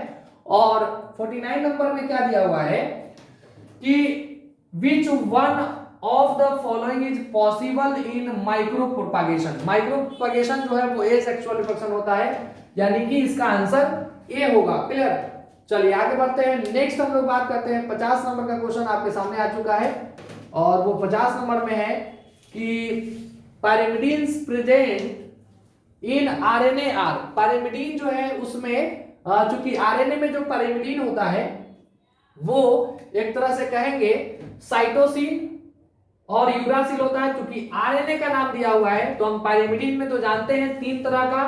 और 49 नंबर में क्या दिया हुआ है कि which one of the following is possible in micro propagation. Micro propagation जो है वो एसेक्सुअल रिप्रोडक्शन होता है, यानी कि इसका आंसर ए होगा। क्लियर, चलिए आगे बढ़ते हैं नेक्स्ट, हम लोग बात करते हैं 50 नंबर का क्वेश्चन आपके सामने आ चुका है और वो 50 नंबर में है कि पायरिमिडीन्स प्रेजेंट इन आरएनएआर। पायरिमिडीन जो है उसमें चूंकि आरएनए में जो पायरिमिडीन होता है वो एक तरह से कहेंगे साइटोसिन और यूरासिल होता है। चूंकि आरएनए का नाम दिया हुआ है तो हम पायरिमिडीन में तो जानते हैं 3 तरह का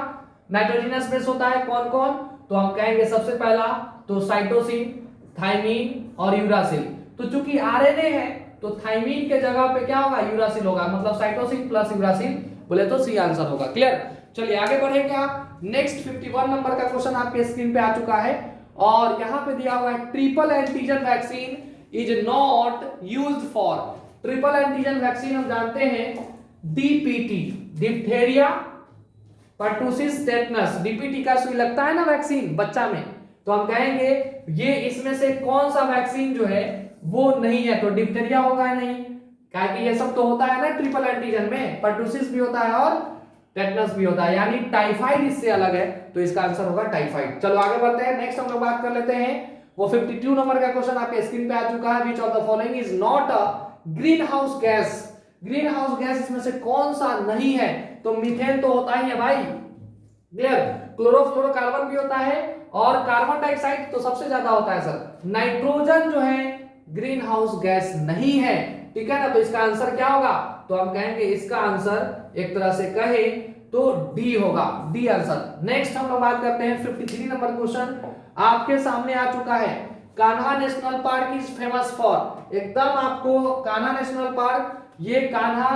नाइट्रोजनस बेस होता है, कौन कौन, तो हम कहेंगे सबसे पहला तो साइटोसिन, थाइमिन और यूरासिल। तो चूंकि आरएनए है तो थाइमिन के जगह पे क्या होगा, यूरासिल होगा, मतलब साइटोसिन प्लस यूरासिल बोले तो सी आंसर होगा। क्लियर, चलिए आगे बढ़ेंगे आप नेक्स्ट 51 नंबर का क्वेश्चन आपके स्क्रीन पे आ चुका है और यहां पे दिया हुआ है triple antigen vaccine is not used for. Triple antigen vaccine हम जानते हैं DPT, diphtheria, pertussis, tetanus. DPT का सुई लगता है ना वैक्सीन बच्चा में, तो हम कहेंगे ये इसमें से कौन सा वैक्सीन जो है वो नहीं है, तो डिप्थेरिया होगा नहीं, क्योंकि ये सब तो होता है ना ट्रिपल एंटीजन में, पर्टुसिस भी होता है और टेटनस भी होता है, यानी टाइफाइड इससे अलग है, तो इसका आंसर होगा टाइफाइड। चलो आगे बढ़ते हैं, नेक्स्ट हम लोग बात कर लेते हैं, वो 52 नंबर का क्वेश्चन आपके स्क्रीन पे आ चुका है। Which of the following is not a green house gas? Green house gas इसमें से कौन सा नहीं है? तो मीथेन तो होता ही है भाई, क्लियर। क्लोरोफ्लोरोकार्बन भी होता है और कार्बन डाइऑक्साइड तो सबसे ज्यादा होता है सर। नाइट्रोजन जो है ग्रीन हाउस गैस नहीं है, ठीक है ना, तो इसका आंसर क्या होगा? तो हम कहेंगे इसका आंसर एक तरह से कहे तो डी होगा, डी आंसर। नेक्स्ट हम लोग बात करते हैं 53 नंबर क्वेश्चन आपके सामने आ चुका है। Kanha national park is famous for, एकदम आपको कान्हा नेशनल पार्क, ये कान्हा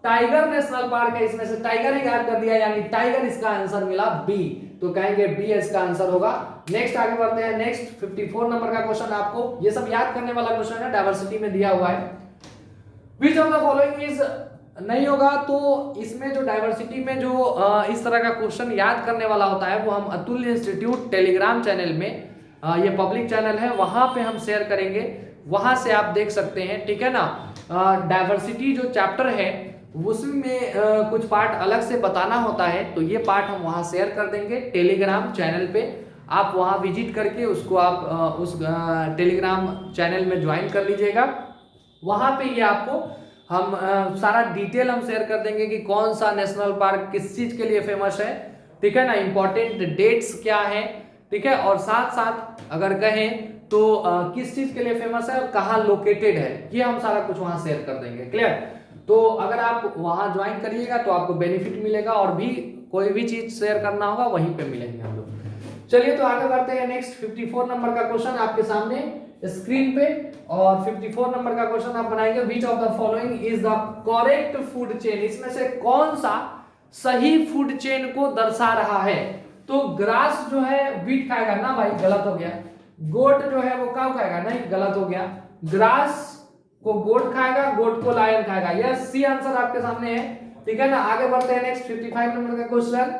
टाइगर नेशनल पार्क है, इसमें से टाइगर ही गायब कर दिया, यानी टाइगर इसका आंसर मिला बी, तो कहेंगे बी इसका आंसर होगा। नेक्स्ट आगे बढ़ते हैं, नेक्स्ट 54 नंबर का क्वेश्चन, आपको ये सब याद करने वाला क्वेश्चन है, डाइवर्सिटी में दिया हुआ है। Which of the following is, नहीं होगा तो इसमें जो डाइवर्सिटी में जो इस तरह का क्वेश्चन याद करने वाला होता है वो हम अतुल्य इंस्टीट्यूट टेलीग्राम चैनल में, ये पब्लिक चैनल है, वहां पे हम शेयर करेंगे, वहां से आप देख सकते हैं, ठीक है ना। डाइवर्सिटी जो चैप्टर है उसमें कुछ पार्ट अलग से बताना होता है, तो ये पार्ट हम वहां शेयर कर देंगे टेलीग्राम चैनल पे, आप वहां विजिट करके उसको आप उस टेलीग्राम चैनल में ज्वाइन कर लीजिएगा। वहां पे ये आपको हम सारा डिटेल हम शेयर कर देंगे कि कौन सा नेशनल पार्क किस चीज के लिए फेमस है, ठीक है ना, इंपॉर्टेंट डेट्स क्या है, ठीक है, और साथ साथ अगर कहें तो किस चीज के लिए फेमस है और कहाँ लोकेटेड है, ये हम सारा कुछ वहां शेयर कर देंगे, क्लियर। तो अगर आप वहां ज्वाइन करिएगा तो आपको बेनिफिट मिलेगा, और भी कोई भी चीज शेयर करना होगा वहीं पे मिलेंगे हम लोग। चलिए तो आगे बढ़ते हैं, नेक्स्ट 54 नंबर का क्वेश्चन आपके सामने स्क्रीन पे, और 54 नंबर का क्वेश्चन आप बनाएंगे, which of the following is the correct food chain, इसमें से कौन सा सही फूड चेन को दर्शा रहा है? तो ग्रास जो है व्हीट खाएगा ना भाई, गलत हो गया। गोट जो है वो काऊ खाएगा, नहीं, गलत हो गया। ग्रास को गोट खाएगा, गोट को लायन खाएगा, यस, सी आंसर आपके सामने है, ठीक है ना। आगे बढ़ते हैं, नेक्स्ट 55 नंबर का क्वेश्चन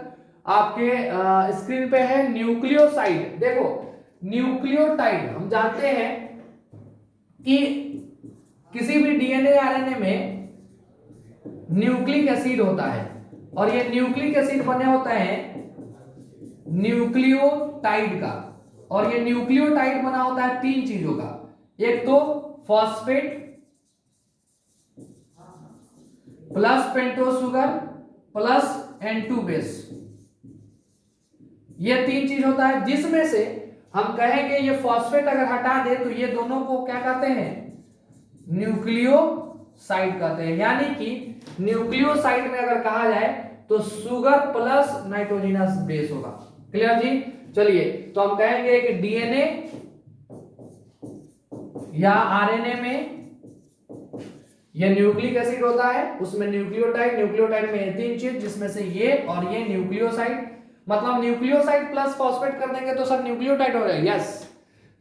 आपके स्क्रीन पे है, न्यूक्लियोसाइड। देखो न्यूक्लियोटाइड हम जानते हैं कि किसी भी डीएनए आरएनए में न्यूक्लिक एसिड होता है, और ये न्यूक्लिक एसिड बने होते हैं न्यूक्लियोटाइड का, और ये न्यूक्लियोटाइड बना होता है तीन चीजों का, एक तो phosphate plus pentose sugar plus N2 base, ये तीन चीज होता है, जिसमें से हम कहेंगे ये फॉस्फेट अगर हटा दे तो ये दोनों को क्या कहते हैं? न्यूक्लियोसाइड कहते हैं, यानी कि न्यूक्लियोसाइड में अगर कहा जाए तो शुगर प्लस नाइट्रोजनस बेस होगा, क्लियर जी। चलिए तो हम कहेंगे कि डीएनए या आरएनए में ये न्यूक्लिक एसिड होता है, उसमें न्यूक्लियोटाइड, न्यूक्लियोटाइड में तीन चीज, जिसमें से ये और ये न्यूक्लियोसाइड, मतलब न्यूक्लियोसाइड प्लस फॉस्फेट कर देंगे तो सर न्यूक्लियोटाइड हो जाएगा, यस।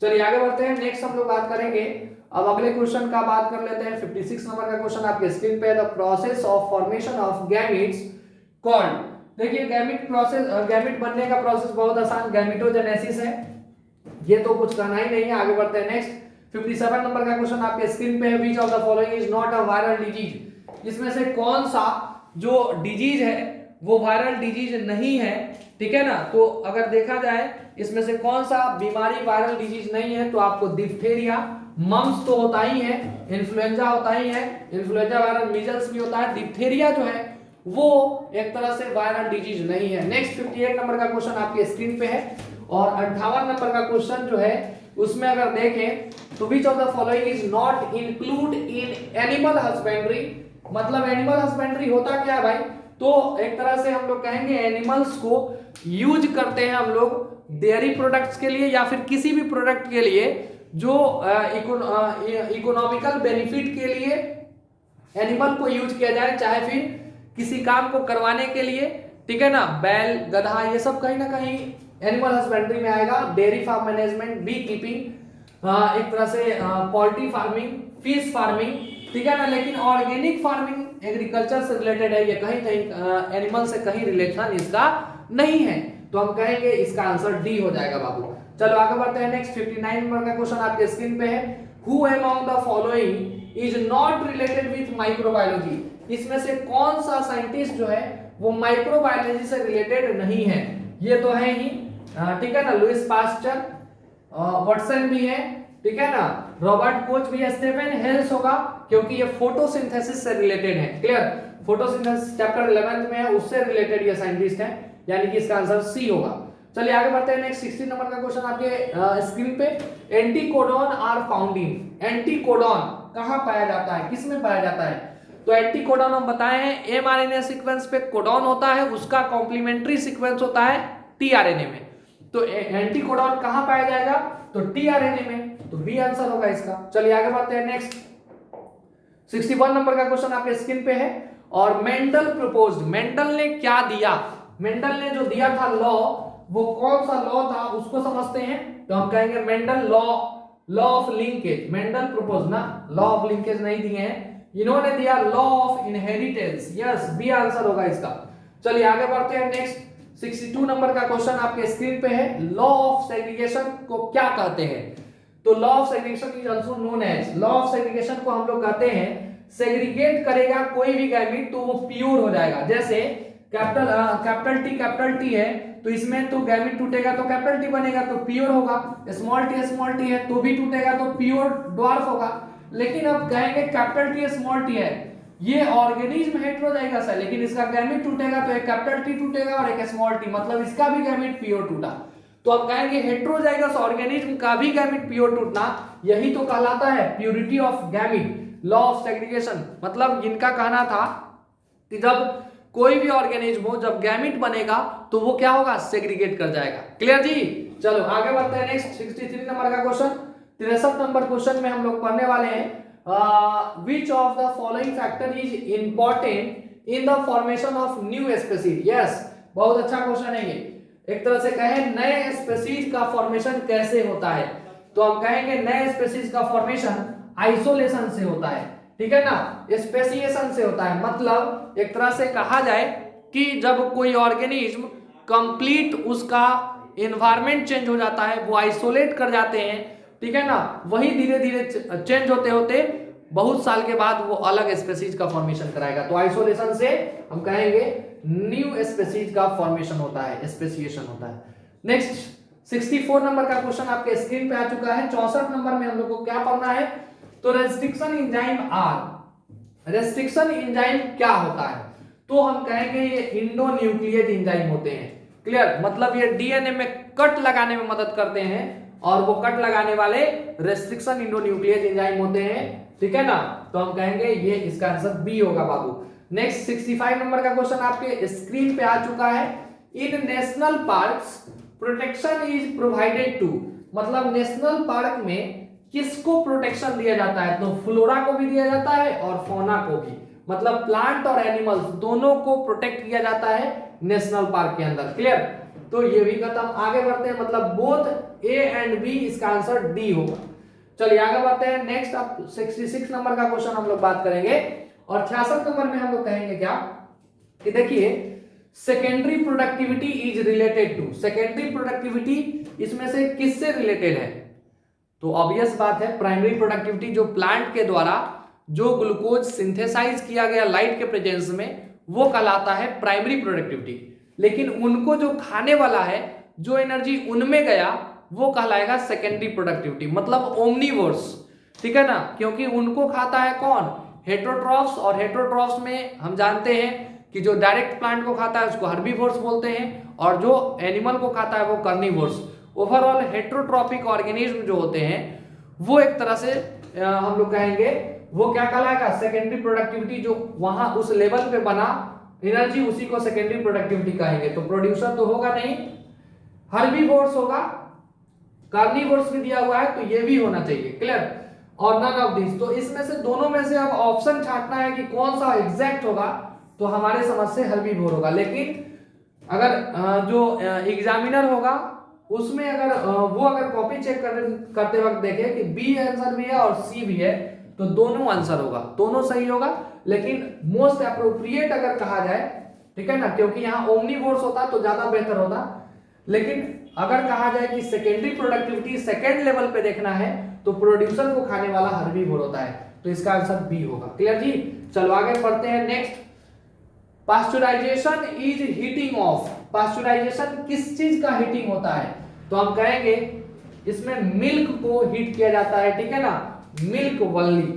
चलिए आगे बढ़ते हैं, नेक्स्ट हम लोग बात करेंगे, अब अगले क्वेश्चन का बात कर लेते हैं। 56 नंबर का क्वेश्चन आपके स्क्रीन पे है, the process of formation of gametes called. देखिए गैमीट प्रोसेस, गैमीट बनने का प्रोसेस बहुत आसान, गैमीटोजेनेसिस है, ये तो कुछ कहना ही नहीं है। आगे बढ़ते हैं, नेक्स्ट 57 नंबर का क्वेश्चन आपके स्क्रीन पे है, which of the following is not a viral disease, इसमें से कौन सा जो डिजीज है वो वायरल डिजीज नहीं है, ठीक है ना। तो अगर देखा जाए इसमें से कौन सा बीमारी वायरल डिजीज नहीं है, तो आपको डिप्थेरिया, मम्स तो होता ही है, इन्फ्लुएंजा होता ही है, इन्फ्लुएंजा वायरल, मीजल्स भी होता है, डिप्थेरिया जो है वो एक तरह से वायरल डिजीज नहीं है। नेक्स्ट 58 नंबर का क्वेश्चन आपके स्क्रीन पे है, और 58 नंबर का क्वेश्चन जो है उसमें अगर देखें तो which of the following is not include in animal husbandry, मतलब एनिमल हस्बेंड्री होता क्या है भाई? तो एक तरह से हम लोग कहेंगे एनिमल्स को यूज करते हैं हम लोग डेयरी प्रोडक्ट्स के लिए या फिर किसी भी प्रोडक्ट के लिए जो इकोनॉमिकल बेनिफिट के लिए एनिमल को यूज किया जाए, चाहे फिर किसी काम को करवाने के लिए, ठीक है ना। बैल, गधा, ये सब कहीं ना कहीं एनिमल हस्बेंड्री में आएगा। Dairy farm management, beekeeping, एक तरह से पोल्ट्री फार्मिंग, फिश फार्मिंग, ठीक है ना। लेकिन ऑर्गेनिक फार्मिंग एग्रीकल्चर से रिलेटेड है, ये कहीं कहीं एनिमल से कहीं रिलेशन इसका नहीं है, तो हम कहेंगे इसका आंसर डी हो जाएगा बाबू। चलो आगे बढ़ते हैं नेक्स्ट 59 नंबर का क्वेश्चन आपके स्क्रीन पे है, who among the following is not related with microbiology, इसमें से कौन सा साइंटिस्ट जो है वो माइक्रोबायोलॉजी से रिलेटेड नहीं है। ये तो है ही, ठीक है ना, लुइस पास्चर, वाटसन भी है, ठीक है ना, रॉबर्ट कोच भी है, स्टीफन हेल्स होगा, क्योंकि ये फोटोसिंथेसिस से रिलेटेड है। क्लियर, फोटोसिंथेसिस चैप्टर 11 में है, उससे रिलेटेड ये साइंटिस्ट है, यानी कि इसका आंसर सी होगा। चलिए आगे बढ़ते हैं नेक्स्ट 60 नंबर का क्वेश्चन आपके स्क्रीन पे, anticodon are found in, anticodon कहां पाया जाता है, किसमें पाया जाता है। तो एंटीकोडॉन हम बताए हैं एमआरएनए सीक्वेंस पे कोडॉन होता है, उसका कॉम्प्लीमेंट्री सीक्वेंस होता है टीआरएनए में। तो एंटीकोडॉन कहां पाया जाएगा, तो टीआरएनए में, तो बी आंसर होगा इसका। चलिए आगे बढ़ते हैं नेक्स्ट 61 नंबर का क्वेश्चन आपके स्क्रीन पे है, और मेंडल प्रपोज्ड, मेंडल ने क्या दिया, मेंडल ने जो दिया था लॉ, वो कौन सा लॉ था उसको समझते हैं। तो हम कहेंगे Mendel law of linkage, Mendel propose ना, लॉ ऑफ लिंकेज नहीं दिए हैं, इन्होंने दिया law of inheritance, yes B answer होगा इसका। चलिए आगे बढ़ते हैं नेक्स्ट 62 नंबर का क्वेश्चन आपके स्क्रीन पे है, लॉ ऑफ सेग्रीगेशन को क्या कहते हैं। तो law of segregation is also known as, law of segregation को हम लोग कहते हैं, सेग्रीगेट करेगा कोई भी गैमीट तो वो प्योर हो जाएगा। जैसे कैपिटल टी है, तो इसमें तो गैमीट टूटेगा तो कैपिटल टी बनेगा तो प्योर होगा, स्मॉल टी है तो भी टूटेगा तो प्योर ड्वार्फ होगा। लेकिन अब कहेंगे कैपिटल टी स्मॉल टी है, ये ऑर्गेनिज्म हेटेरोजाइगस है, लेकिन इसका गैमीट टूटेगा तो एक कैपिटल टी टूटेगा और एक स्मॉल टी, मतलब इसका भी गैमीट प्योर टूटा। तो अब कहेंगे हेटेरोजाइगस ऑर्गेनिज्म का भी गैमीट प्योर टूटना, यही तो कहलाता है purity of gamete, law of segregation. मतलब इनका कहना था कि जब कोई भी ऑर्गेनिज्म हो, जब गैमीट बनेगा तो वो क्या होगा, सेग्रीगेट कर जाएगा। क्लियर जी। चलो आगे बढ़ते हैं नेक्स्ट 63 नंबर का क्वेश्चन, 63 नंबर क्वेश्चन में हम लोग पढ़ने वाले हैं, विच of the following factor is important in the formation of new species. Yes, बहुत अच्छा क्वेश्चन है ये। एक तरह से कहें नए स्पीसीज का फॉर्मेशन कैसे होता है, तो हम कहेंगे नए स्पीसीज का फॉर्मेशन आइसोलेशन से होता है, ठीक है ना, स्पेसिएशन से होता है। मतलब एक तरह से कहा जाए कि जब कोई ऑर्गेनिज्म कंप्लीट उसका एनवायरनमेंट चेंज हो जाता है, वो आइसोलेट कर जाते हैं, ठीक है ना, वही धीरे धीरे चेंज होते होते बहुत साल के बाद वो अलग स्पेसीज का फॉर्मेशन कराएगा। तो आइसोलेशन से हम कहेंगे न्यू स्पेसीज का फॉर्मेशन होता है, स्पेसिएशन होता है। नेक्स्ट 64 नंबर का क्वेश्चन आपके स्क्रीन पे आ चुका है। 64 नंबर में हम लोग को क्या पढ़ना है, तो restriction enzyme are, restriction enzyme क्या होता है, तो हम कहेंगे ये इंडोन्यूक्लियेट एंजाइम होते हैं। क्लियर, मतलब ये डीएनए में कट लगाने में मदद करते हैं, और वो कट लगाने वाले रेस्ट्रिक्शन इंडोन्यूक्लियेट एंजाइम होते हैं, ठीक है ना। तो हम कहेंगे ये इसका आंसर बी होगा बाबू। नेक्स्ट 65 नंबर का क्वेश्चन आपके स्क्रीन पे आ चुका है, in national parks protection is provided to, मतलब नेशनल पार्क में किसको प्रोटेक्शन दिया जाता है, तो फ्लोरा को भी दिया जाता है और फौना को भी, मतलब प्लांट और एनिमल्स दोनों को प्रोटेक्ट किया जाता है नेशनल पार्क के अंदर। क्लियर, तो ये भी खत्म। आगे बढ़ते हैं, मतलब बोथ ए एंड बी, इसका आंसर डी होगा। चलिए आगे बढ़ते हैं नेक्स्ट, अब 66 नंबर का क्वेश्चन हम लोग बात करेंगे, और 66 नंबर में हम लोग कहेंगे क्या कि देखिए secondary productivity is related to, secondary productivity इसमें से किससे रिलेटेड है, तो ऑब्वियस बात है प्राइमरी प्रोडक्टिविटी, जो प्लांट के द्वारा जो ग्लूकोज सिंथेसाइज किया गया लाइट के प्रेजेंस में, वो कहलाता है प्राइमरी प्रोडक्टिविटी। लेकिन उनको जो खाने वाला है, जो एनर्जी उनमें गया, वो कहलाएगा सेकेंडरी प्रोडक्टिविटी, मतलब ओमनीवोर्स, ठीक है ना, क्योंकि उनको खाता है कौन, हेटेरोट्रॉफ्स, और हेटेरोट्रॉफ्स में हम जानते हैं कि जो डायरेक्ट प्लांट को खाता है उसको हर्बीवोर्स बोलते हैं, और जो एनिमल को खाता है वो कार्निवोर्स। ओवरऑल हेटेरोट्रॉपिक ऑर्गेनिज्म जो होते हैं वो एक तरह से हम लोग कहेंगे वो क्या कहलाएगा, सेकेंडरी प्रोडक्टिविटी, जो वहां उस लेवल पे बना एनर्जी उसी को सेकेंडरी प्रोडक्टिविटी कहेंगे। तो प्रोड्यूसर तो होगा नहीं, हर्बीवोर्स होगा, कार्निवोर्स भी दिया हुआ है तो ये भी होना चाहिए। क्लियर, और नन ऑफ दिस, तो इसमें से दोनों में से अब ऑप्शन छांटना है कि कौन सा एग्जैक्ट होगा, तो हमारे समझ से हर्बीवोर होगा। लेकिन अगर जो एग्जामिनर होगा उसमें अगर वो अगर कॉपी चेक करते वक्त देखे कि बी आंसर भी है और सी भी है, तो दोनों आंसर होगा, दोनों सही होगा। लेकिन मोस्ट अप्रोप्रिएट अगर कहा जाए, ठीक है ना, क्योंकि यहाँ ओमनीवोर्स होता तो ज्यादा बेहतर होता, लेकिन अगर कहा जाए कि सेकेंडरी प्रोडक्टिविटी सेकेंड लेवल पे देखना है तो प्रोड्यूसर को खाने वाला हर्बीवोर होता है, तो इसका आंसर बी होगा। क्लियर जी? चलो आगे बढ़ते हैं। Next, pasteurisation is heating of. Pasteurisation किस चीज का हीटिंग होता है? तो हम कहेंगे इसमें मिल्क को हीट किया जाता है, ठीक है ना, मिल्क वनली।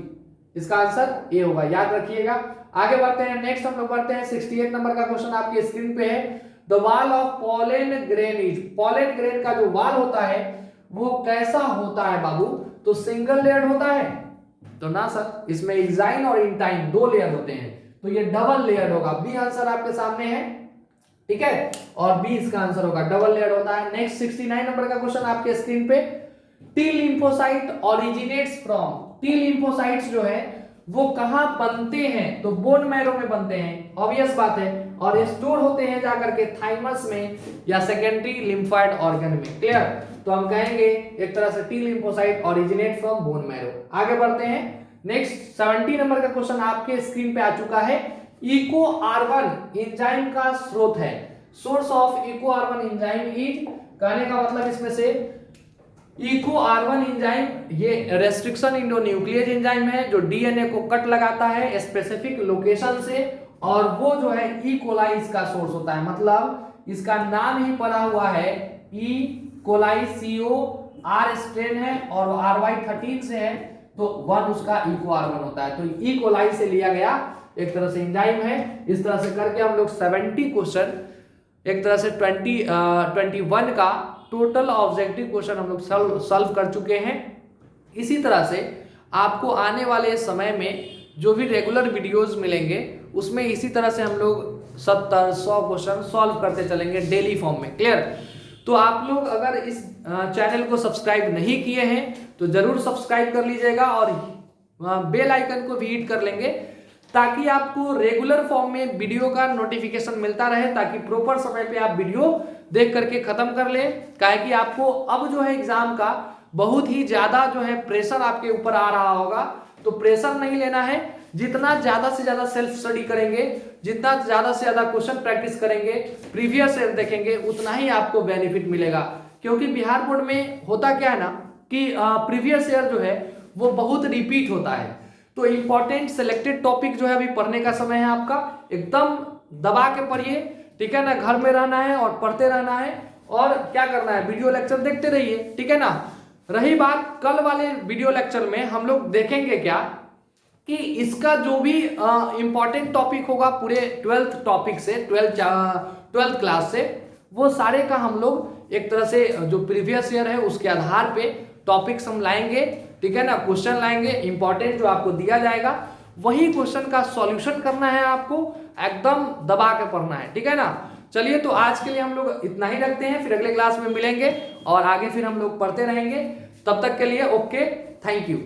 इसका आंसर ए होगा, याद रखिएगा। आगे बढ़ते हैं। नेक्स्ट हम लोग बढ़ते हैं 68 नंबर का क्वेश्चन आपके स्क्रीन पे है। The wall of pollen grain is. Pollen grain का जो वॉल होता है वो कैसा होता है बाबू? तो सिंगल लेयर होता है? तो ना सर, इसमें एक्साइन और इंटाइन दो लेयर होते हैं, तो ये डबल लेयर होगा। बी आंसर आपके सामने है, ठीक है, और बी इसका आंसर होगा, डबल लेयर होता है। नेक्स्ट 69 नंबर का क्वेश्चन आपके स्क्रीन पे। T lymphocyte originates from. T lymphocytes जो है वो कहां बनते हैं? तो बोन मैरो में बनते हैं, ऑब्वियस बात है, और स्टोर होते हैं जाकर के थाइमस में या सेकेंडरी लिम्फाइड ऑर्गन में। क्लियर? तो हम कहेंगे एक तरह से T lymphocyte originate from bone marrow. आगे बढ़ते हैं। नेक्स्ट 70 नंबर का क्वेश्चन आपके स्क्रीन पे आ चुका है। इको आर1 एंजाइम का स्रोत है। Source of Eco R one enzyme is, कहने का मतलब इसमें से इको आर1 एंजाइम ये रेस्ट्रिक्शन इंडोन्यूक्लियेज एंजाइम है जो डीएनए को कट लगाता है स्पेसिफिक लोकेशन से, और वो जो है ई कोलाई इसका सोर्स होता है। मतलब इसका नाम ही पड़ा हुआ है E coli, CO R strain है और RY13 से है, तो 1 उसका इको आर1 होता है। तो ई कोलाई से लिया गया एक तरह से एंजाइम है। इस तरह से करके हम लोग 70 क्वेश्चन, एक तरह से 21 का टोटल ऑब्जेक्टिव क्वेश्चन हम लोग सॉल्व कर चुके हैं। इसी तरह से आपको आने वाले समय में जो भी रेगुलर वीडियोस मिलेंगे उसमें इसी तरह से हम लोग 70-100 क्वेश्चन सॉल्व करते चलेंगे डेली फॉर्म में। क्लियर? तो आप लोग अगर इस चैनल को सब्सक्राइब नहीं किए हैं तो जरूर सब्सक्राइब कर लीजिएगा और बेल आइकन को भी हिट कर लेंगे, ताकि आपको रेगुलर फॉर्म में वीडियो का नोटिफिकेशन मिलता रहे, ताकि प्रॉपर समय पे आप वीडियो देख करके खत्म कर ले। काहे कि आपको अब जो है एग्जाम का बहुत ही ज्यादा जो है प्रेशर आपके ऊपर आ रहा होगा, तो प्रेशर नहीं लेना है। जितना ज्यादा से ज्यादा सेल्फ स्टडी करेंगे, जितना ज्यादा से ज्यादा क्वेश्चन प्रैक्टिस करेंगे, प्रीवियस ईयर देखेंगे, उतना ही आपको बेनिफिट मिलेगा। क्योंकि बिहार बोर्ड में होता क्या है ना कि प्रीवियस ईयर जो है वो बहुत रिपीट होता है, तो इंपॉर्टेंट सिलेक्टेड टॉपिक जो है अभी पढ़ने का समय है आपका, एकदम दबा के पढ़िए, ठीक है ना। घर में रहना है और पढ़ते रहना है, और क्या करना है, वीडियो लेक्चर देखते रहिए, ठीक है ना। रही बात कल वाले वीडियो लेक्चर में, हम लोग देखेंगे क्या कि इसका जो भी इंपॉर्टेंट टॉपिक होगा पूरे 12th टॉपिक से, 12th क्लास से, वो सारे का हम लोग एक तरह से जो प्रीवियस ईयर है उसके आधार पे टॉपिक्स हम लाएंगे, ठीक है ना। क्वेश्चन लाएंगे इंपॉर्टेंट जो आपको दिया जाएगा, वही क्वेश्चन का सॉल्यूशन करना है आपको, एकदम दबा के पढ़ना है, ठीक है ना। चलिए, तो आज के लिए हम लोग इतना ही रखते हैं, फिर अगले क्लास में मिलेंगे और आगे फिर हम लोग पढ़ते रहेंगे। तब तक के लिए ओके, थैंक यू।